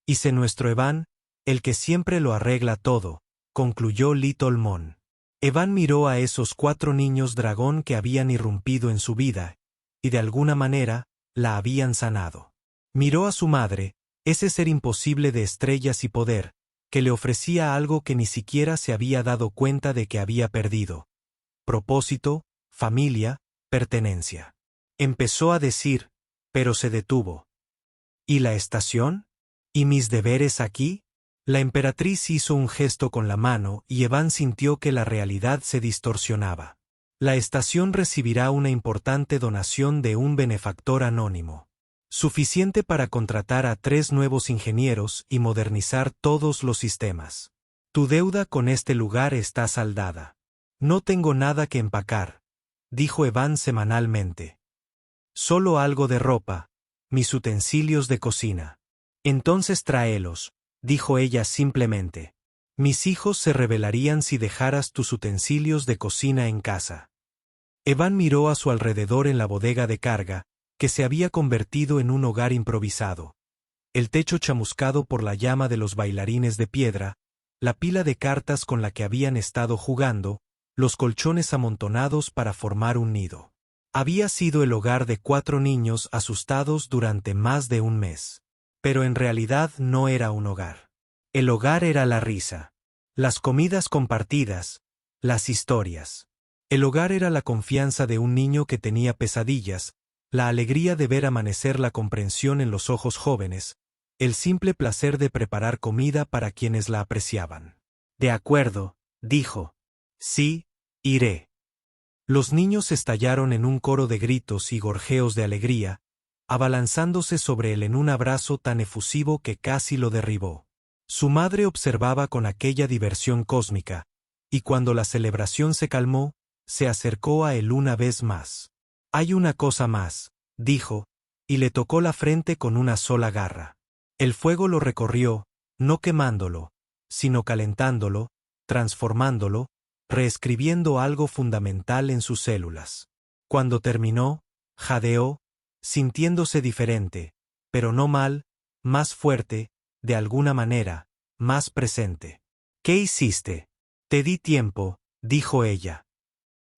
Y sé nuestro Evan, el que siempre lo arregla todo, concluyó Little Mon. Evan miró a esos 4 niños dragón que habían irrumpido en su vida, y de alguna manera, la habían sanado. Miró a su madre, ese ser imposible de estrellas y poder, que le ofrecía algo que ni siquiera se había dado cuenta de que había perdido. Propósito, familia, pertenencia. Empezó a decir, pero se detuvo. ¿Y la estación? ¿Y mis deberes aquí? La emperatriz hizo un gesto con la mano y Evan sintió que la realidad se distorsionaba. La estación recibirá una importante donación de un benefactor anónimo. Suficiente para contratar a 3 nuevos ingenieros y modernizar todos los sistemas. Tu deuda con este lugar está saldada. No tengo nada que empacar, dijo Evan semanalmente. Solo algo de ropa, mis utensilios de cocina. Entonces tráelos, dijo ella simplemente. Mis hijos se rebelarían si dejaras tus utensilios de cocina en casa. Evan miró a su alrededor en la bodega de carga, que se había convertido en un hogar improvisado. El techo chamuscado por la llama de los bailarines de piedra, la pila de cartas con la que habían estado jugando, los colchones amontonados para formar un nido. Había sido el hogar de 4 niños asustados durante más de un mes. Pero en realidad no era un hogar. El hogar era la risa, las comidas compartidas, las historias. El hogar era la confianza de un niño que tenía pesadillas, la alegría de ver amanecer la comprensión en los ojos jóvenes, el simple placer de preparar comida para quienes la apreciaban. De acuerdo, dijo. Sí, iré. Los niños estallaron en un coro de gritos y gorjeos de alegría, abalanzándose sobre él en un abrazo tan efusivo que casi lo derribó. Su madre observaba con aquella diversión cósmica, y cuando la celebración se calmó, se acercó a él una vez más. Hay una cosa más, dijo, y le tocó la frente con una sola garra. El fuego lo recorrió, no quemándolo, sino calentándolo, transformándolo, reescribiendo algo fundamental en sus células. Cuando terminó, jadeó, sintiéndose diferente, pero no mal, más fuerte, de alguna manera, más presente. ¿Qué hiciste? Te di tiempo, dijo ella.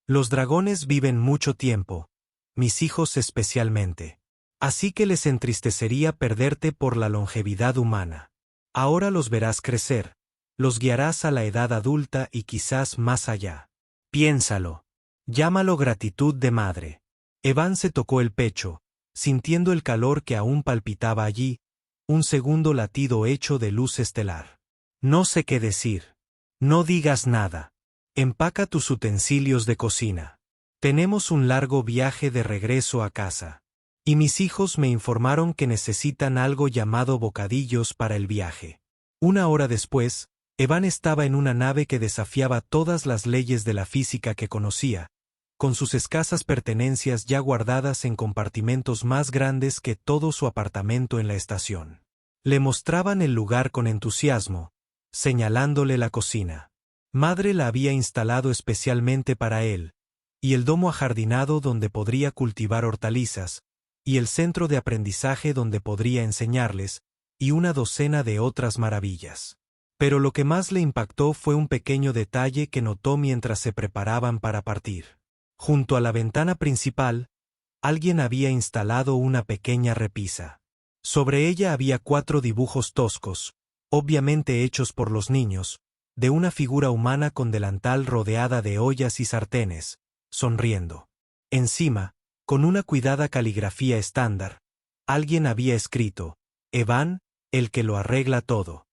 Los dragones viven mucho tiempo, mis hijos especialmente. Así que les entristecería perderte por la longevidad humana. Ahora los verás crecer, los guiarás a la edad adulta y quizás más allá. Piénsalo. Llámalo gratitud de madre. Evan se tocó el pecho, sintiendo el calor que aún palpitaba allí, un segundo latido hecho de luz estelar. No sé qué decir. No digas nada. Empaca tus utensilios de cocina. Tenemos un largo viaje de regreso a casa. Y mis hijos me informaron que necesitan algo llamado bocadillos para el viaje. 1 hora después, Evan estaba en una nave que desafiaba todas las leyes de la física que conocía, con sus escasas pertenencias ya guardadas en compartimentos más grandes que todo su apartamento en la estación. Le mostraban el lugar con entusiasmo, señalándole la cocina. Madre la había instalado especialmente para él, y el domo ajardinado donde podría cultivar hortalizas, y el centro de aprendizaje donde podría enseñarles, y una docena de otras maravillas. Pero lo que más le impactó fue un pequeño detalle que notó mientras se preparaban para partir. Junto a la ventana principal, alguien había instalado una pequeña repisa. Sobre ella había 4 dibujos toscos, obviamente hechos por los niños, de una figura humana con delantal rodeada de ollas y sartenes, sonriendo. Encima, con una cuidada caligrafía estándar, alguien había escrito: Evan, el que lo arregla todo.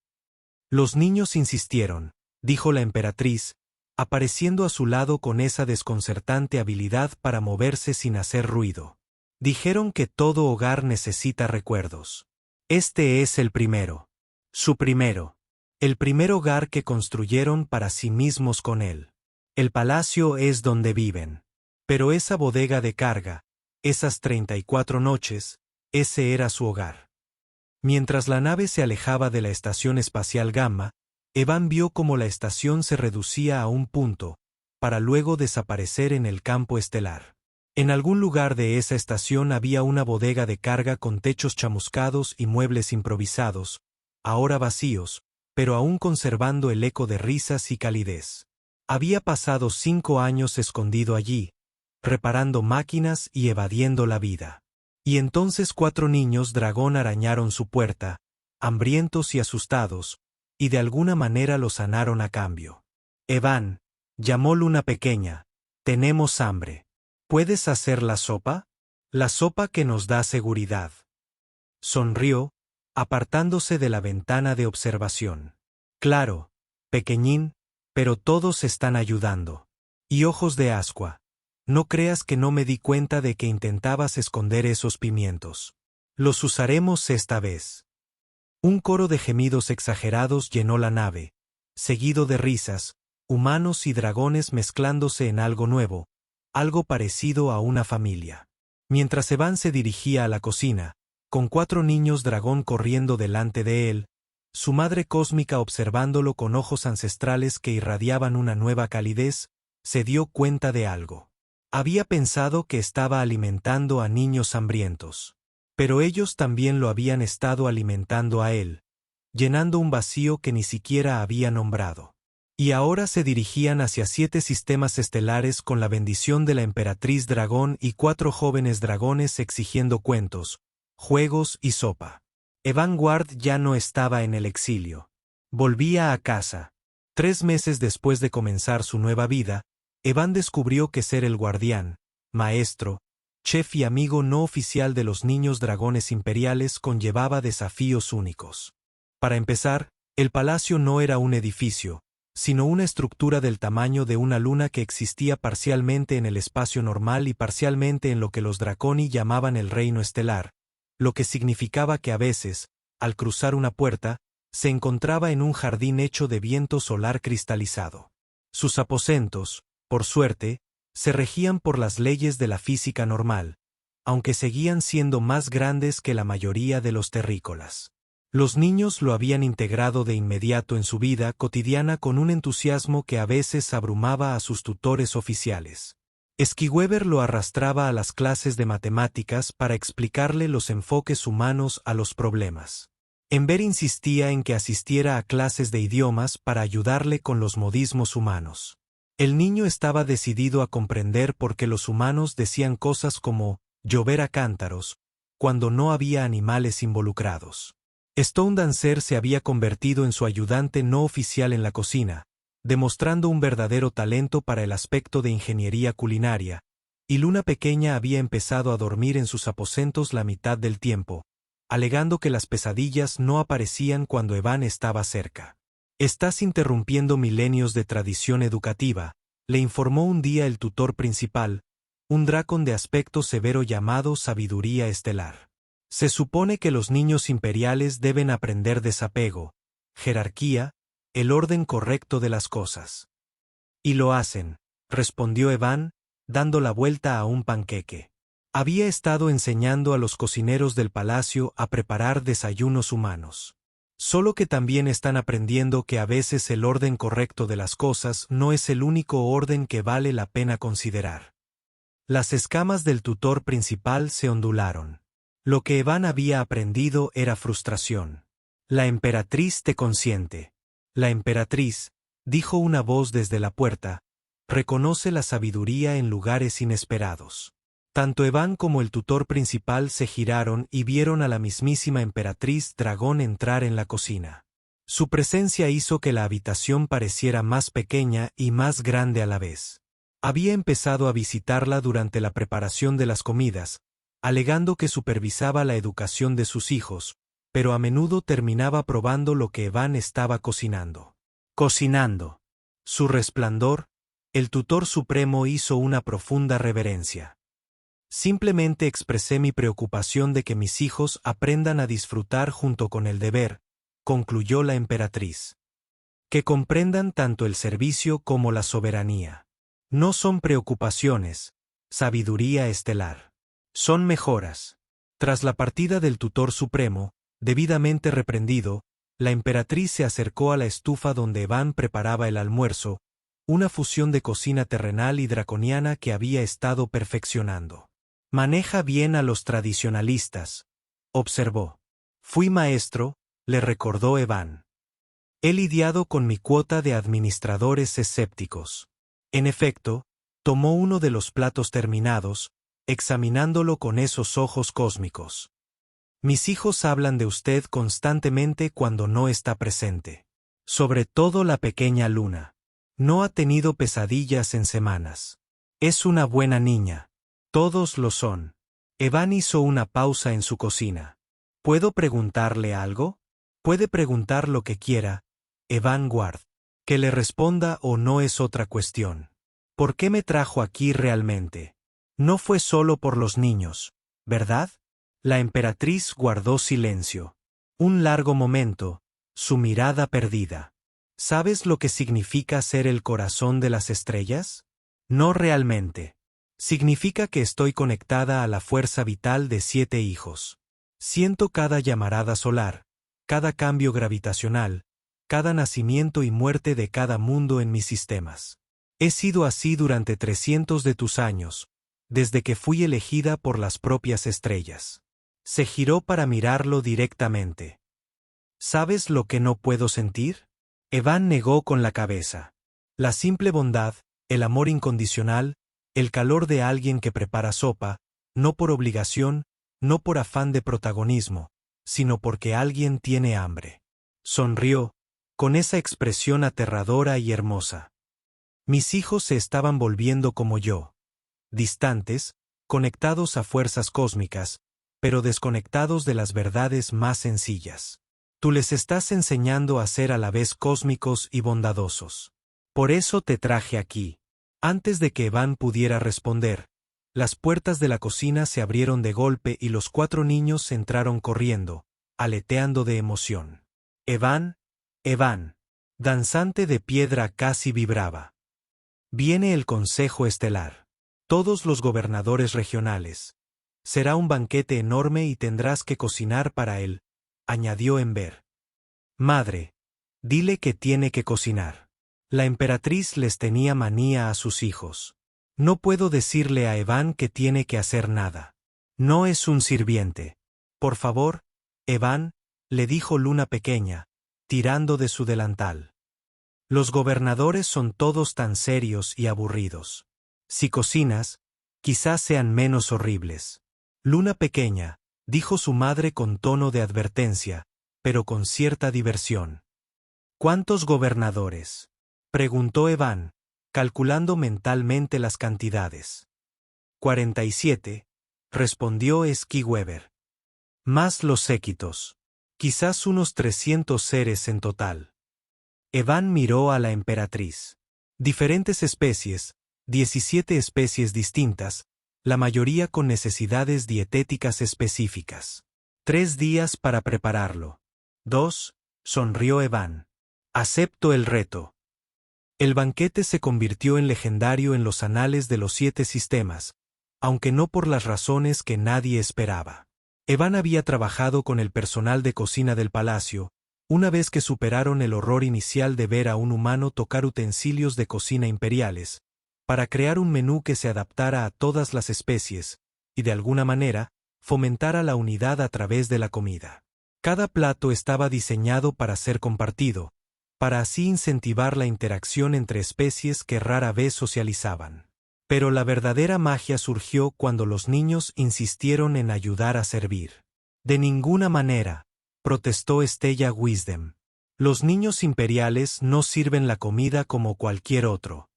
Los niños insistieron, dijo la emperatriz, apareciendo a su lado con esa desconcertante habilidad para moverse sin hacer ruido. Dijeron que todo hogar necesita recuerdos. Este es el primero. Su primero. El primer hogar que construyeron para sí mismos con él. El palacio es donde viven. Pero esa bodega de carga, esas 34 noches, ese era su hogar. Mientras la nave se alejaba de la estación espacial Gamma, Evan vio cómo la estación se reducía a un punto, para luego desaparecer en el campo estelar. En algún lugar de esa estación había una bodega de carga con techos chamuscados y muebles improvisados, ahora vacíos, pero aún conservando el eco de risas y calidez. Había pasado 5 años escondido allí, reparando máquinas y evadiendo la vida. Y entonces 4 niños dragón arañaron su puerta, hambrientos y asustados, y de alguna manera lo sanaron a cambio. Evan, llamó Luna pequeña, tenemos hambre. ¿Puedes hacer la sopa? La sopa que nos da seguridad. Sonrió, apartándose de la ventana de observación. Claro, pequeñín, pero todos están ayudando. Y ojos de ascua, no creas que no me di cuenta de que intentabas esconder esos pimientos. Los usaremos esta vez. Un coro de gemidos exagerados llenó la nave, seguido de risas, humanos y dragones mezclándose en algo nuevo, algo parecido a una familia. Mientras Evan se dirigía a la cocina, con 4 niños dragón corriendo delante de él, su madre cósmica observándolo con ojos ancestrales que irradiaban una nueva calidez, se dio cuenta de algo. Había pensado que estaba alimentando a niños hambrientos. Pero ellos también lo habían estado alimentando a él, llenando un vacío que ni siquiera había nombrado. Y ahora se dirigían hacia 7 sistemas estelares con la bendición de la emperatriz dragón y 4 jóvenes dragones exigiendo cuentos, juegos y sopa. Evan Ward ya no estaba en el exilio. Volvía a casa. 3 meses después de comenzar su nueva vida, Evan descubrió que ser el guardián, maestro, chef y amigo no oficial de los niños dragones imperiales conllevaba desafíos únicos. Para empezar, el palacio no era un edificio, sino una estructura del tamaño de una luna que existía parcialmente en el espacio normal y parcialmente en lo que los draconi llamaban el reino estelar, lo que significaba que a veces, al cruzar una puerta, se encontraba en un jardín hecho de viento solar cristalizado. Sus aposentos, por suerte, se regían por las leyes de la física normal, aunque seguían siendo más grandes que la mayoría de los terrícolas. Los niños lo habían integrado de inmediato en su vida cotidiana con un entusiasmo que a veces abrumaba a sus tutores oficiales. Esquiweber lo arrastraba a las clases de matemáticas para explicarle los enfoques humanos a los problemas. Enver insistía en que asistiera a clases de idiomas para ayudarle con los modismos humanos. El niño estaba decidido a comprender por qué los humanos decían cosas como llover a cántaros, cuando no había animales involucrados. Stone Dancer se había convertido en su ayudante no oficial en la cocina, demostrando un verdadero talento para el aspecto de ingeniería culinaria, y Luna pequeña había empezado a dormir en sus aposentos la mitad del tiempo, alegando que las pesadillas no aparecían cuando Evan estaba cerca. «Estás interrumpiendo milenios de tradición educativa», le informó un día el tutor principal, un dracón de aspecto severo llamado Sabiduría Estelar. Se supone que los niños imperiales deben aprender desapego, jerarquía, el orden correcto de las cosas. Y lo hacen, respondió Evan, dando la vuelta a un panqueque. Había estado enseñando a los cocineros del palacio a preparar desayunos humanos. Solo que también están aprendiendo que a veces el orden correcto de las cosas no es el único orden que vale la pena considerar. Las escamas del tutor principal se ondularon. Lo que Evan había aprendido era frustración. La emperatriz te consiente. La emperatriz, dijo una voz desde la puerta, reconoce la sabiduría en lugares inesperados. Tanto Evan como el tutor principal se giraron y vieron a la mismísima emperatriz dragón entrar en la cocina. Su presencia hizo que la habitación pareciera más pequeña y más grande a la vez. Había empezado a visitarla durante la preparación de las comidas, alegando que supervisaba la educación de sus hijos, pero a menudo terminaba probando lo que Evan estaba cocinando. Cocinando. Su resplandor, el tutor supremo hizo una profunda reverencia. Simplemente expresé mi preocupación de que mis hijos aprendan a disfrutar junto con el deber, concluyó la emperatriz. Que comprendan tanto el servicio como la soberanía. No son preocupaciones, sabiduría estelar. Son mejoras. Tras la partida del tutor supremo, debidamente reprendido, la emperatriz se acercó a la estufa donde Evan preparaba el almuerzo, una fusión de cocina terrenal y draconiana que había estado perfeccionando. Maneja bien a los tradicionalistas, observó. Fui maestro, le recordó Evan. He lidiado con mi cuota de administradores escépticos. En efecto, tomó uno de los platos terminados, examinándolo con esos ojos cósmicos. Mis hijos hablan de usted constantemente cuando no está presente. Sobre todo la pequeña Luna. No ha tenido pesadillas en semanas. Es una buena niña. Todos lo son. Evan hizo una pausa en su cocina. ¿Puedo preguntarle algo? Puede preguntar lo que quiera, Evan Ward. Que le responda o no es otra cuestión. ¿Por qué me trajo aquí realmente? No fue solo por los niños, ¿verdad? La emperatriz guardó silencio. Un largo momento, su mirada perdida. ¿Sabes lo que significa ser el corazón de las estrellas? No realmente. Significa que estoy conectada a la fuerza vital de 7 hijos. Siento cada llamarada solar, cada cambio gravitacional, cada nacimiento y muerte de cada mundo en mis sistemas. He sido así durante 300 de tus años, desde que fui elegida por las propias estrellas. Se giró para mirarlo directamente. ¿Sabes lo que no puedo sentir? Evan negó con la cabeza. La simple bondad, el amor incondicional, el calor de alguien que prepara sopa, no por obligación, no por afán de protagonismo, sino porque alguien tiene hambre. Sonrió, con esa expresión aterradora y hermosa. Mis hijos se estaban volviendo como yo. Distantes, conectados a fuerzas cósmicas, pero desconectados de las verdades más sencillas. Tú les estás enseñando a ser a la vez cósmicos y bondadosos. Por eso te traje aquí. Antes de que Evan pudiera responder, las puertas de la cocina se abrieron de golpe y los 4 niños entraron corriendo, aleteando de emoción. Evan, danzante de piedra casi vibraba. Viene el Consejo Estelar. Todos los gobernadores regionales. Será un banquete enorme y tendrás que cocinar para él, añadió Ember. Madre, dile que tiene que cocinar. La emperatriz les tenía manía a sus hijos. No puedo decirle a Evan que tiene que hacer nada. No es un sirviente. Por favor, Evan, le dijo Luna pequeña, tirando de su delantal. Los gobernadores son todos tan serios y aburridos. Si cocinas, quizás sean menos horribles. Luna pequeña, dijo su madre con tono de advertencia, pero con cierta diversión. ¿Cuántos gobernadores? Preguntó Evan, calculando mentalmente las cantidades. 47, respondió Ski Weber. Más los séquitos. Quizás unos 300 seres en total. Evan miró a la emperatriz. Diferentes especies, 17 especies distintas, la mayoría con necesidades dietéticas específicas. 3 días para prepararlo. 2, sonrió Evan. Acepto el reto. El banquete se convirtió en legendario en los anales de los 7 sistemas, aunque no por las razones que nadie esperaba. Evan había trabajado con el personal de cocina del palacio, una vez que superaron el horror inicial de ver a un humano tocar utensilios de cocina imperiales, para crear un menú que se adaptara a todas las especies, y de alguna manera, fomentara la unidad a través de la comida. Cada plato estaba diseñado para ser compartido, para así incentivar la interacción entre especies que rara vez socializaban. Pero la verdadera magia surgió cuando los niños insistieron en ayudar a servir. De ninguna manera, protestó Stella Wisdom. Los niños imperiales no sirven la comida como cualquier otro.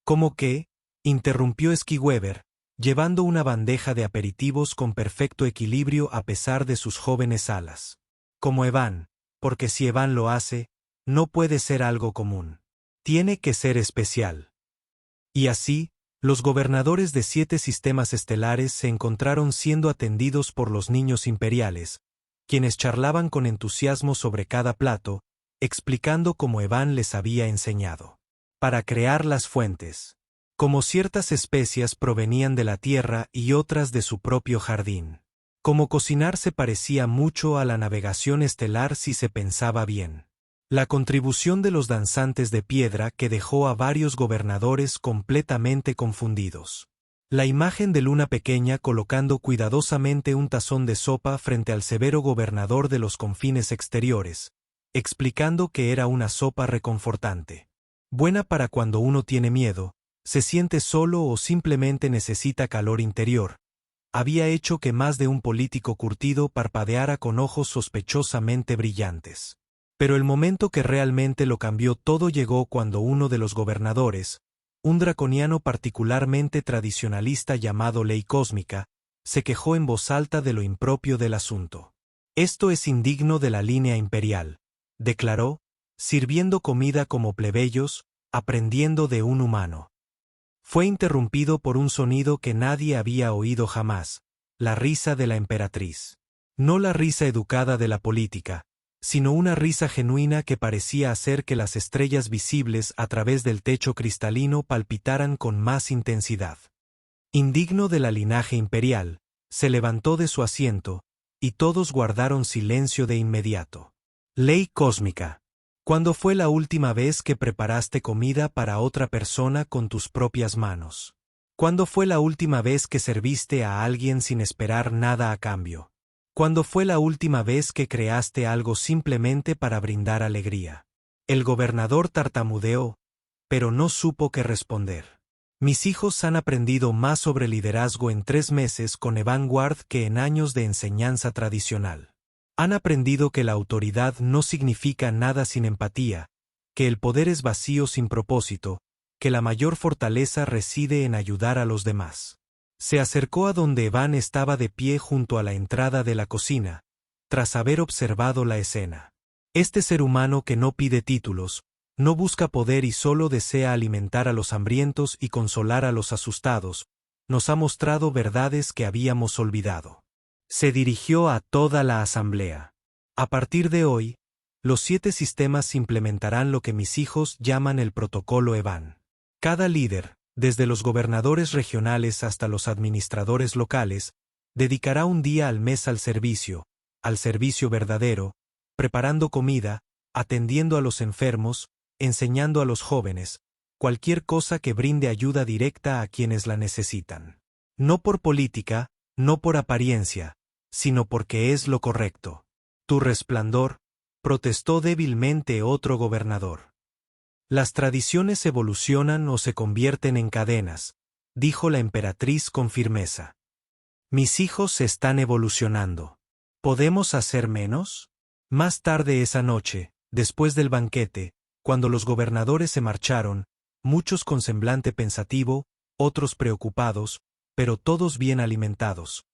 ¿Cómo qué? Interrumpió Esquiweber, llevando una bandeja de aperitivos con perfecto equilibrio a pesar de sus jóvenes alas. Como Evan, porque si Evan lo hace, no puede ser algo común. Tiene que ser especial. Y así, los gobernadores de 7 sistemas estelares se encontraron siendo atendidos por los niños imperiales, quienes charlaban con entusiasmo sobre cada plato, explicando cómo Evan les había enseñado. Para crear las fuentes. Como ciertas especias provenían de la tierra y otras de su propio jardín. Como cocinar se parecía mucho a la navegación estelar si se pensaba bien. La contribución de los danzantes de piedra que dejó a varios gobernadores completamente confundidos. La imagen de Luna pequeña colocando cuidadosamente un tazón de sopa frente al severo gobernador de los confines exteriores, explicando que era una sopa reconfortante. Buena para cuando uno tiene miedo, se siente solo o simplemente necesita calor interior. Había hecho que más de un político curtido parpadeara con ojos sospechosamente brillantes. Pero el momento que realmente lo cambió todo llegó cuando uno de los gobernadores, un draconiano particularmente tradicionalista llamado Ley Cósmica, se quejó en voz alta de lo impropio del asunto. Esto es indigno de la línea imperial, declaró, sirviendo comida como plebeyos, aprendiendo de un humano. Fue interrumpido por un sonido que nadie había oído jamás, la risa de la emperatriz. No la risa educada de la política, sino una risa genuina que parecía hacer que las estrellas visibles a través del techo cristalino palpitaran con más intensidad. Indigno de la linaje imperial, se levantó de su asiento, y todos guardaron silencio de inmediato. Ley cósmica. ¿Cuándo fue la última vez que preparaste comida para otra persona con tus propias manos? ¿Cuándo fue la última vez que serviste a alguien sin esperar nada a cambio? ¿Cuándo fue la última vez que creaste algo simplemente para brindar alegría? El gobernador tartamudeó, pero no supo qué responder. Mis hijos han aprendido más sobre liderazgo en 3 meses con Evan Ward que en años de enseñanza tradicional. Han aprendido que la autoridad no significa nada sin empatía, que el poder es vacío sin propósito, que la mayor fortaleza reside en ayudar a los demás. Se acercó a donde Evan estaba de pie junto a la entrada de la cocina, tras haber observado la escena. Este ser humano que no pide títulos, no busca poder y solo desea alimentar a los hambrientos y consolar a los asustados, nos ha mostrado verdades que habíamos olvidado. Se dirigió a toda la asamblea. A partir de hoy, los 7 sistemas implementarán lo que mis hijos llaman el protocolo Evan. Cada líder, desde los gobernadores regionales hasta los administradores locales, dedicará un día al mes al servicio verdadero, preparando comida, atendiendo a los enfermos, enseñando a los jóvenes, cualquier cosa que brinde ayuda directa a quienes la necesitan. No por política, no por apariencia, sino porque es lo correcto. Tu resplandor, protestó débilmente otro gobernador. Las tradiciones evolucionan o se convierten en cadenas, dijo la emperatriz con firmeza. Mis hijos están evolucionando. ¿Podemos hacer menos? Más tarde esa noche, después del banquete, cuando los gobernadores se marcharon, muchos con semblante pensativo, otros preocupados, pero todos bien alimentados,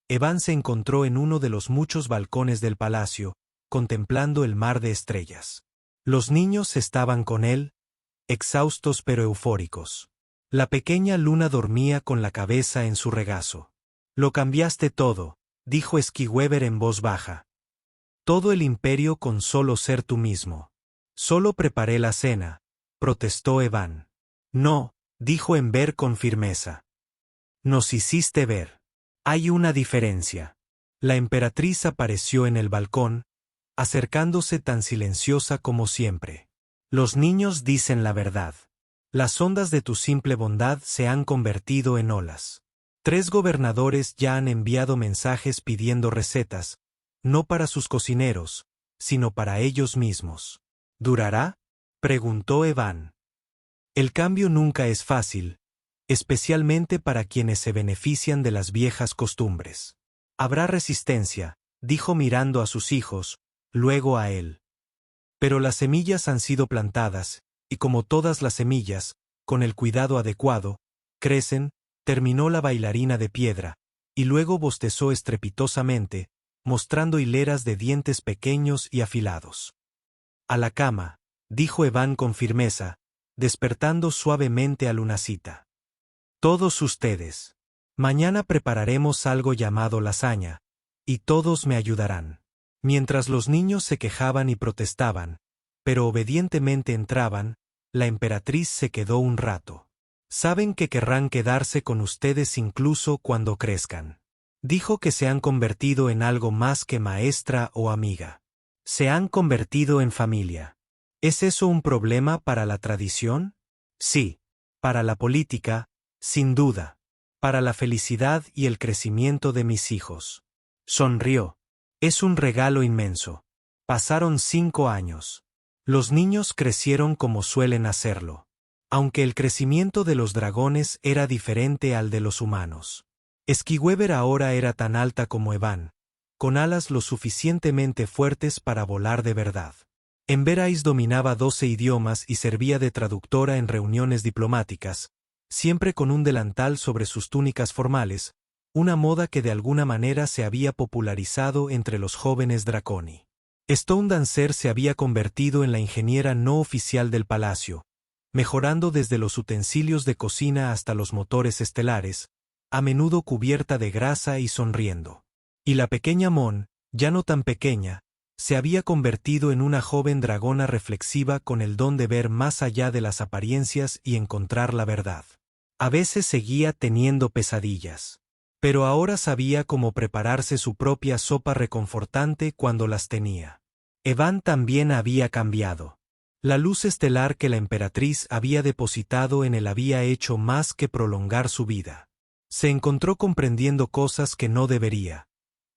Evan se encontró en uno de los muchos balcones del palacio, contemplando el mar de estrellas. Los niños estaban con él, exhaustos pero eufóricos. La pequeña Luna dormía con la cabeza en su regazo. Lo cambiaste todo, dijo Esquiweber en voz baja. Todo el imperio con solo ser tú mismo. Solo preparé la cena, protestó Evan. No, dijo Ember con firmeza. Nos hiciste ver. Hay una diferencia. La emperatriz apareció en el balcón, acercándose tan silenciosa como siempre. Los niños dicen la verdad. Las ondas de tu simple bondad se han convertido en olas. 3 gobernadores ya han enviado mensajes pidiendo recetas, no para sus cocineros, sino para ellos mismos. ¿Durará? Preguntó Evan. El cambio nunca es fácil, especialmente para quienes se benefician de las viejas costumbres. Habrá resistencia, dijo mirando a sus hijos, luego a él. Pero las semillas han sido plantadas, y como todas las semillas, con el cuidado adecuado, crecen, terminó la bailarina de piedra, y luego bostezó estrepitosamente, mostrando hileras de dientes pequeños y afilados. A la cama, dijo Evan con firmeza, despertando suavemente a Lunacita. Todos ustedes. Mañana prepararemos algo llamado lasaña, y todos me ayudarán. Mientras los niños se quejaban y protestaban, pero obedientemente entraban, la emperatriz se quedó un rato. Saben que querrán quedarse con ustedes incluso cuando crezcan. Dijo que se han convertido en algo más que maestra o amiga. Se han convertido en familia. ¿Es eso un problema para la tradición? Sí. Para la política, sin duda. Para la felicidad y el crecimiento de mis hijos. Sonrió. Es un regalo inmenso. Pasaron 5 años. Los niños crecieron como suelen hacerlo. Aunque el crecimiento de los dragones era diferente al de los humanos. Esquiweber ahora era tan alta como Evan, con alas lo suficientemente fuertes para volar de verdad. Emberais dominaba 12 idiomas y servía de traductora en reuniones diplomáticas, siempre con un delantal sobre sus túnicas formales, una moda que de alguna manera se había popularizado entre los jóvenes Draconi. Stone Dancer se había convertido en la ingeniera no oficial del palacio, mejorando desde los utensilios de cocina hasta los motores estelares, a menudo cubierta de grasa y sonriendo. Y la pequeña Mon, ya no tan pequeña, se había convertido en una joven dragona reflexiva con el don de ver más allá de las apariencias y encontrar la verdad. A veces seguía teniendo pesadillas. Pero ahora sabía cómo prepararse su propia sopa reconfortante cuando las tenía. Evan también había cambiado. La luz estelar que la emperatriz había depositado en él había hecho más que prolongar su vida. Se encontró comprendiendo cosas que no debería.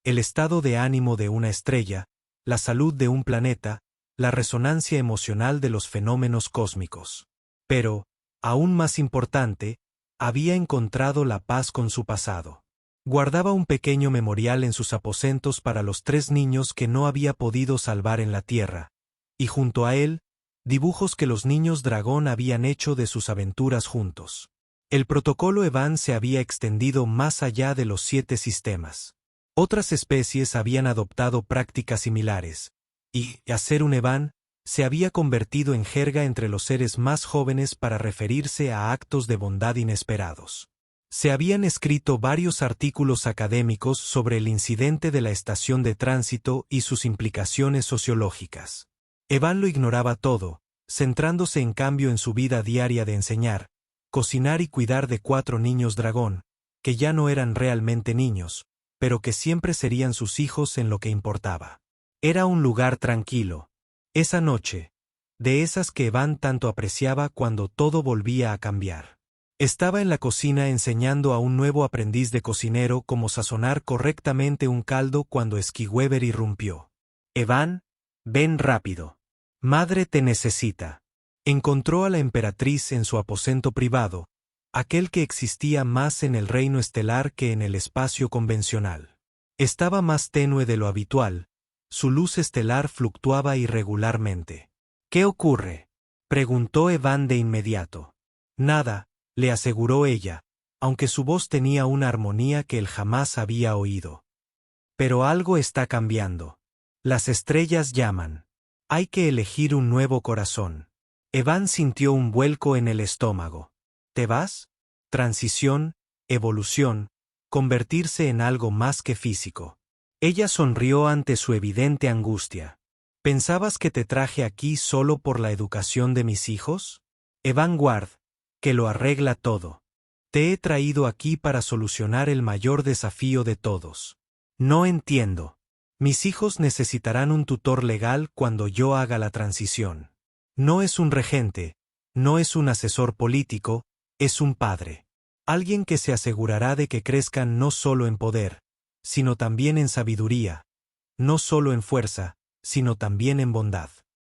El estado de ánimo de una estrella, la salud de un planeta, la resonancia emocional de los fenómenos cósmicos. Pero, aún más importante, había encontrado la paz con su pasado. Guardaba un pequeño memorial en sus aposentos para los 3 niños que no había podido salvar en la Tierra, y junto a él, dibujos que los niños dragón habían hecho de sus aventuras juntos. El protocolo Evan se había extendido más allá de los 7 sistemas. Otras especies habían adoptado prácticas similares, y, a ser un Evan, se había convertido en jerga entre los seres más jóvenes para referirse a actos de bondad inesperados. Se habían escrito varios artículos académicos sobre el incidente de la estación de tránsito y sus implicaciones sociológicas. Evan lo ignoraba todo, centrándose en cambio en su vida diaria de enseñar, cocinar y cuidar de 4 niños dragón, que ya no eran realmente niños, pero que siempre serían sus hijos en lo que importaba. Era un lugar tranquilo. Esa noche, de esas que Evan tanto apreciaba cuando todo volvía a cambiar. Estaba en la cocina enseñando a un nuevo aprendiz de cocinero cómo sazonar correctamente un caldo cuando Esquiweber irrumpió. Evan, ven rápido. Madre te necesita. Encontró a la emperatriz en su aposento privado, aquel que existía más en el reino estelar que en el espacio convencional. Estaba más tenue de lo habitual, su luz estelar fluctuaba irregularmente. ¿Qué ocurre?, preguntó Evan de inmediato. Nada, le aseguró ella, aunque su voz tenía una armonía que él jamás había oído. Pero algo está cambiando. Las estrellas llaman. Hay que elegir un nuevo corazón. Evan sintió un vuelco en el estómago. ¿Te vas? Transición, evolución, convertirse en algo más que físico. Ella sonrió ante su evidente angustia. ¿Pensabas que te traje aquí solo por la educación de mis hijos? Evan Ward, que lo arregla todo. Te he traído aquí para solucionar el mayor desafío de todos. No entiendo. Mis hijos necesitarán un tutor legal cuando yo haga la transición. No es un regente, no es un asesor político, es un padre. Alguien que se asegurará de que crezcan no solo en poder, sino también en sabiduría, no solo en fuerza, sino también en bondad.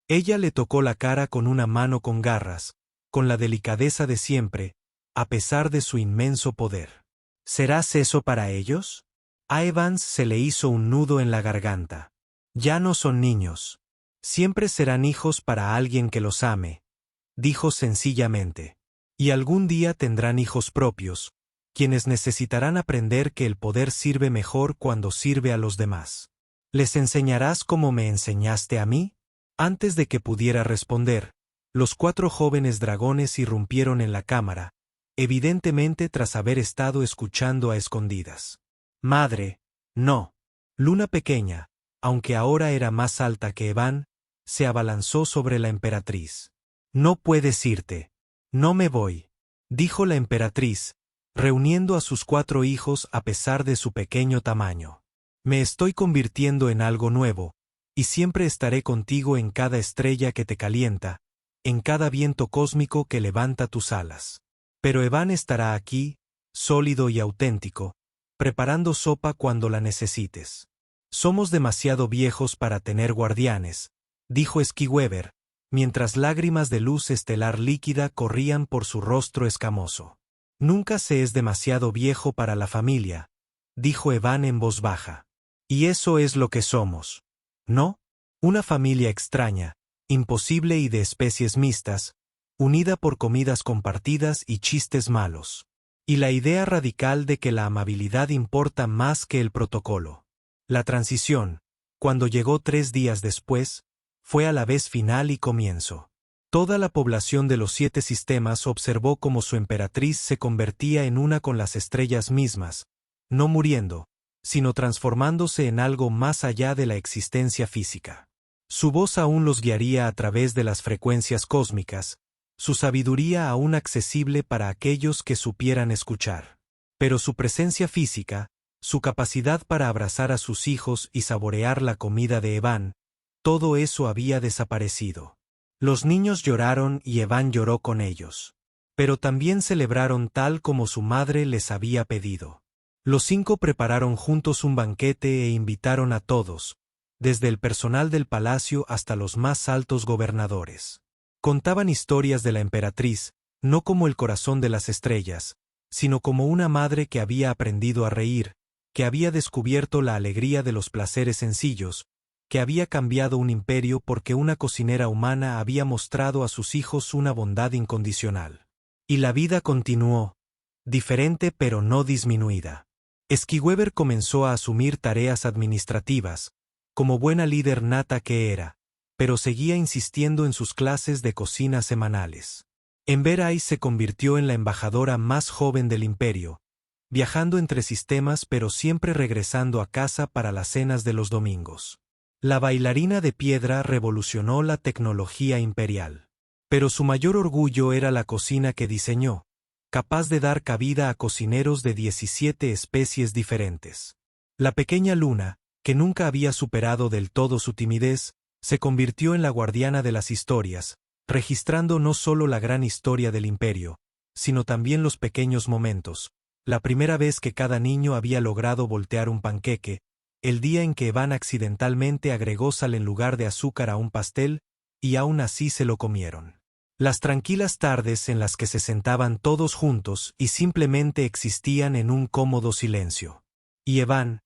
Ella le tocó la cara con una mano con garras, con la delicadeza de siempre, a pesar de su inmenso poder. ¿Serás eso para ellos? A Evans se le hizo un nudo en la garganta. Ya no son niños. Siempre serán hijos para alguien que los ame, dijo sencillamente. Y algún día tendrán hijos propios, quienes necesitarán aprender que el poder sirve mejor cuando sirve a los demás. ¿Les enseñarás como me enseñaste a mí? Antes de que pudiera responder, los 4 jóvenes dragones irrumpieron en la cámara, evidentemente tras haber estado escuchando a escondidas. Madre, no. Luna pequeña, aunque ahora era más alta que Evan, se abalanzó sobre la emperatriz. No puedes irte. No me voy, dijo la emperatriz, reuniendo a sus 4 hijos a pesar de su pequeño tamaño. Me estoy convirtiendo en algo nuevo, y siempre estaré contigo en cada estrella que te calienta, en cada viento cósmico que levanta tus alas. Pero Evan estará aquí, sólido y auténtico, preparando sopa cuando la necesites. Somos demasiado viejos para tener guardianes, dijo Esquiweber, mientras lágrimas de luz estelar líquida corrían por su rostro escamoso. Nunca se es demasiado viejo para la familia, dijo Evan en voz baja. Y eso es lo que somos. ¿No? Una familia extraña, imposible y de especies mixtas, unida por comidas compartidas y chistes malos. Y la idea radical de que la amabilidad importa más que el protocolo. La transición, cuando llegó 3 días después, fue a la vez final y comienzo. Toda la población de los 7 sistemas observó cómo su emperatriz se convertía en una con las estrellas mismas, no muriendo, sino transformándose en algo más allá de la existencia física. Su voz aún los guiaría a través de las frecuencias cósmicas, su sabiduría aún accesible para aquellos que supieran escuchar. Pero su presencia física, su capacidad para abrazar a sus hijos y saborear la comida de Evan, todo eso había desaparecido. Los niños lloraron y Evan lloró con ellos. Pero también celebraron tal como su madre les había pedido. Los 5 prepararon juntos un banquete e invitaron a todos, desde el personal del palacio hasta los más altos gobernadores. Contaban historias de la emperatriz, no como el corazón de las estrellas, sino como una madre que había aprendido a reír, que había descubierto la alegría de los placeres sencillos, que había cambiado un imperio porque una cocinera humana había mostrado a sus hijos una bondad incondicional. Y la vida continuó, diferente pero no disminuida. Esquiweber comenzó a asumir tareas administrativas, como buena líder nata que era, pero seguía insistiendo en sus clases de cocina semanales. Enverai se convirtió en la embajadora más joven del imperio, viajando entre sistemas pero siempre regresando a casa para las cenas de los domingos. La bailarina de piedra revolucionó la tecnología imperial. Pero su mayor orgullo era la cocina que diseñó, capaz de dar cabida a cocineros de 17 especies diferentes. La pequeña Luna, que nunca había superado del todo su timidez, se convirtió en la guardiana de las historias, registrando no solo la gran historia del imperio, sino también los pequeños momentos, la primera vez que cada niño había logrado voltear un panqueque, el día en que Evan accidentalmente agregó sal en lugar de azúcar a un pastel, y aún así se lo comieron. Las tranquilas tardes en las que se sentaban todos juntos y simplemente existían en un cómodo silencio. Y Evan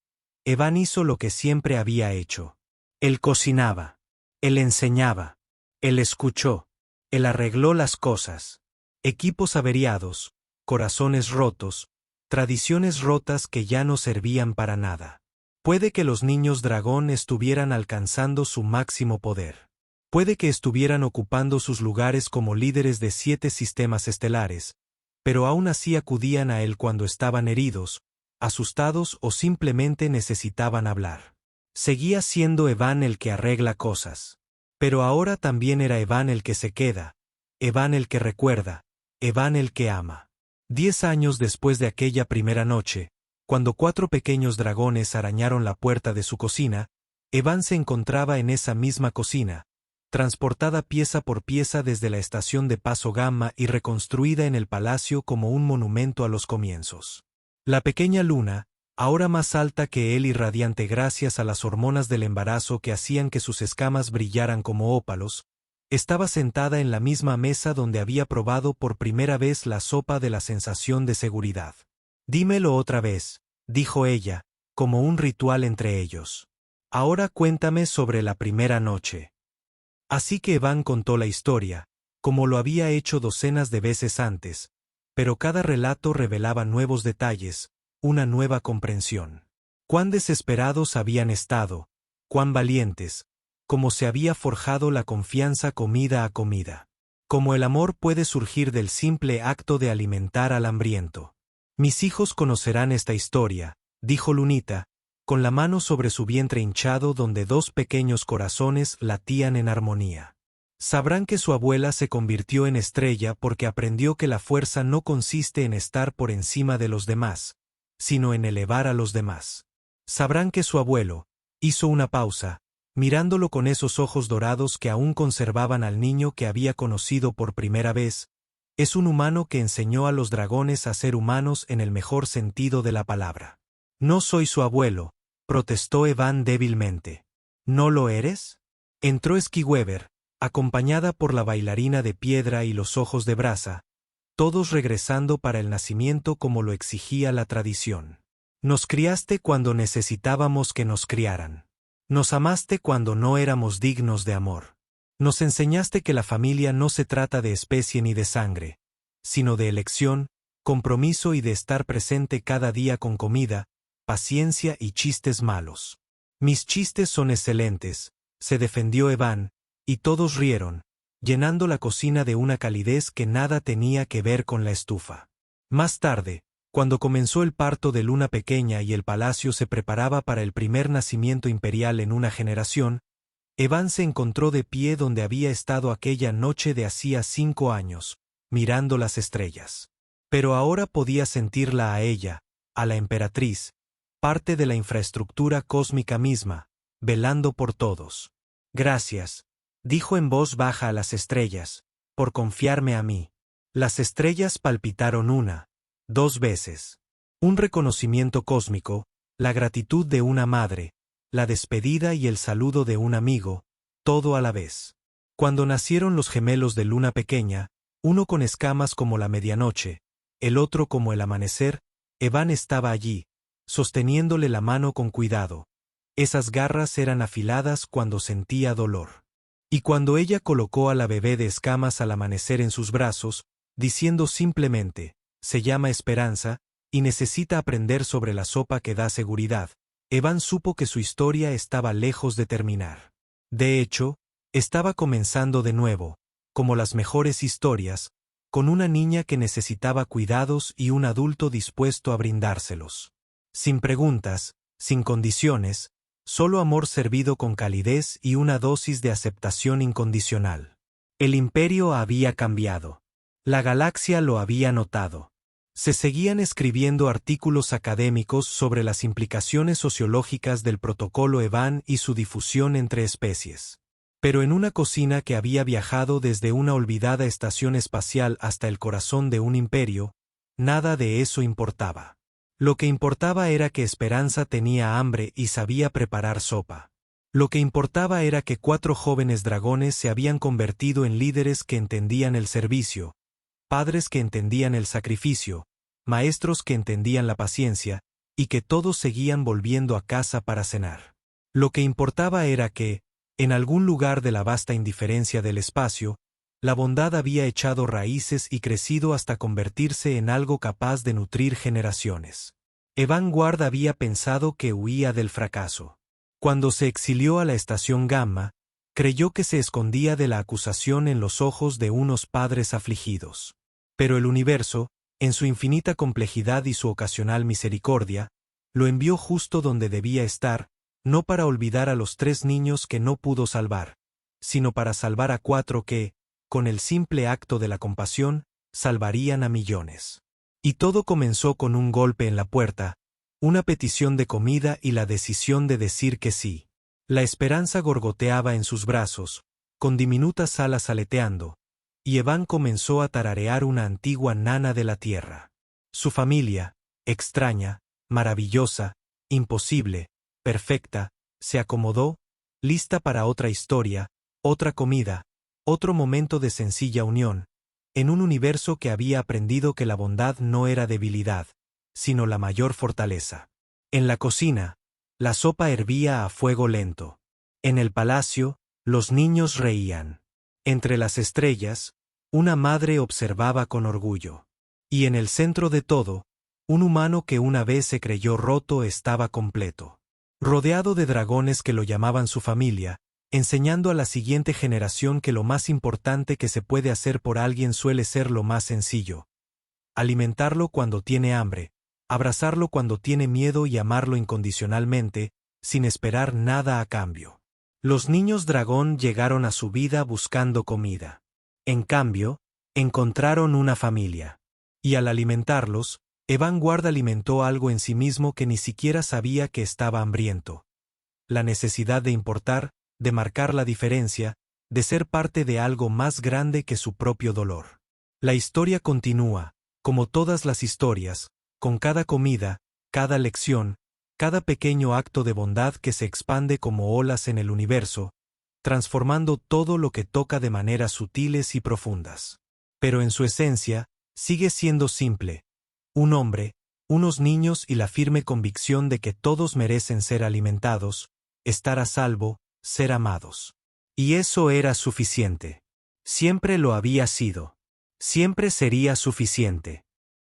hizo lo que siempre había hecho. Él cocinaba. Él enseñaba. Él escuchó. Él arregló las cosas. Equipos averiados, corazones rotos, tradiciones rotas que ya no servían para nada. Puede que los niños dragón estuvieran alcanzando su máximo poder. Puede que estuvieran ocupando sus lugares como líderes de 7 sistemas estelares, pero aún así acudían a él cuando estaban heridos, asustados o simplemente necesitaban hablar. Seguía siendo Evan el que arregla cosas. Pero ahora también era Evan el que se queda, Evan el que recuerda, Evan el que ama. 10 años después de aquella primera noche, cuando 4 pequeños dragones arañaron la puerta de su cocina, Evan se encontraba en esa misma cocina, transportada pieza por pieza desde la estación de Paso Gamma y reconstruida en el palacio como un monumento a los comienzos. La pequeña Luna, ahora más alta que él y radiante gracias a las hormonas del embarazo que hacían que sus escamas brillaran como ópalos, Estaba sentada en la misma mesa donde había probado por primera vez la sopa de la sensación de seguridad. Dímelo otra vez, dijo ella, como un ritual entre ellos. Ahora cuéntame sobre la primera noche. Así que Evan contó la historia, como lo había hecho docenas de veces antes, pero cada relato revelaba nuevos detalles, una nueva comprensión. Cuán desesperados habían estado, cuán valientes, cómo se había forjado la confianza comida a comida. Cómo el amor puede surgir del simple acto de alimentar al hambriento. Mis hijos conocerán esta historia, dijo Lunita, con la mano sobre su vientre hinchado donde dos pequeños corazones latían en armonía. Sabrán que su abuela se convirtió en estrella porque aprendió que la fuerza no consiste en estar por encima de los demás, sino en elevar a los demás. Sabrán que su abuelo hizo una pausa, mirándolo con esos ojos dorados que aún conservaban al niño que había conocido por primera vez. Es un humano que enseñó a los dragones a ser humanos en el mejor sentido de la palabra. No soy su abuelo, protestó Evan débilmente. ¿No lo eres? Entró Esquiweber, acompañada por la bailarina de piedra y los ojos de brasa, todos regresando para el nacimiento como lo exigía la tradición. Nos criaste cuando necesitábamos que nos criaran. Nos amaste cuando no éramos dignos de amor. Nos enseñaste que la familia no se trata de especie ni de sangre, sino de elección, compromiso y de estar presente cada día con comida, paciencia y chistes malos. Mis chistes son excelentes, se defendió Evan, y todos rieron, llenando la cocina de una calidez que nada tenía que ver con la estufa. Más tarde, cuando comenzó el parto de Luna pequeña y el palacio se preparaba para el primer nacimiento imperial en una generación, Evan se encontró de pie donde había estado aquella noche de hacía 5 años, mirando las estrellas. Pero ahora podía sentirla a ella, a la emperatriz, parte de la infraestructura cósmica misma, velando por todos. Gracias, dijo en voz baja a las estrellas, por confiarme a mí. Las estrellas palpitaron 1, 2 veces. Un reconocimiento cósmico, la gratitud de una madre, la despedida y el saludo de un amigo, todo a la vez. Cuando nacieron los gemelos de Luna pequeña, uno con escamas como la medianoche, el otro como el amanecer, Evan estaba allí, sosteniéndole la mano con cuidado. Esas garras eran afiladas cuando sentía dolor. Y cuando ella colocó a la bebé de escamas al amanecer en sus brazos, diciendo simplemente, se llama Esperanza, y necesita aprender sobre la sopa que da seguridad, Evan supo que su historia estaba lejos de terminar. De hecho, estaba comenzando de nuevo, como las mejores historias, con una niña que necesitaba cuidados y un adulto dispuesto a brindárselos. Sin preguntas, sin condiciones, solo amor servido con calidez y una dosis de aceptación incondicional. El imperio había cambiado. La galaxia lo había notado. Se seguían escribiendo artículos académicos sobre las implicaciones sociológicas del protocolo Evan y su difusión entre especies. Pero en una cocina que había viajado desde una olvidada estación espacial hasta el corazón de un imperio, nada de eso importaba. Lo que importaba era que Esperanza tenía hambre y sabía preparar sopa. Lo que importaba era que 4 jóvenes dragones se habían convertido en líderes que entendían el servicio, padres que entendían el sacrificio, maestros que entendían la paciencia, y que todos seguían volviendo a casa para cenar. Lo que importaba era que, en algún lugar de la vasta indiferencia del espacio, la bondad había echado raíces y crecido hasta convertirse en algo capaz de nutrir generaciones. Evan Ward había pensado que huía del fracaso. Cuando se exilió a la estación Gamma, creyó que se escondía de la acusación en los ojos de unos padres afligidos. Pero el universo, en su infinita complejidad y su ocasional misericordia, lo envió justo donde debía estar, no para olvidar a los 3 niños que no pudo salvar, sino para salvar a 4 que, con el simple acto de la compasión, salvarían a millones. Y todo comenzó con un golpe en la puerta, una petición de comida y la decisión de decir que sí. La esperanza gorgoteaba en sus brazos, con diminutas alas aleteando, y Evan comenzó a tararear una antigua nana de la tierra. Su familia, extraña, maravillosa, imposible, perfecta, se acomodó, lista para otra historia, otra comida, otro momento de sencilla unión, en un universo que había aprendido que la bondad no era debilidad, sino la mayor fortaleza. En la cocina, la sopa hervía a fuego lento. En el palacio, los niños reían. Entre las estrellas, una madre observaba con orgullo. Y en el centro de todo, un humano que una vez se creyó roto estaba completo. Rodeado de dragones que lo llamaban su familia, enseñando a la siguiente generación que lo más importante que se puede hacer por alguien suele ser lo más sencillo. Alimentarlo cuando tiene hambre, abrazarlo cuando tiene miedo y amarlo incondicionalmente, sin esperar nada a cambio. Los niños dragón llegaron a su vida buscando comida. En cambio, encontraron una familia. Y al alimentarlos, Evanguard alimentó algo en sí mismo que ni siquiera sabía que estaba hambriento. La necesidad de importar, de marcar la diferencia, de ser parte de algo más grande que su propio dolor. La historia continúa, como todas las historias, con cada comida, cada lección, cada pequeño acto de bondad que se expande como olas en el universo, transformando todo lo que toca de maneras sutiles y profundas. Pero en su esencia, sigue siendo simple: un hombre, unos niños y la firme convicción de que todos merecen ser alimentados, estar a salvo, ser amados. Y eso era suficiente. Siempre lo había sido. Siempre sería suficiente.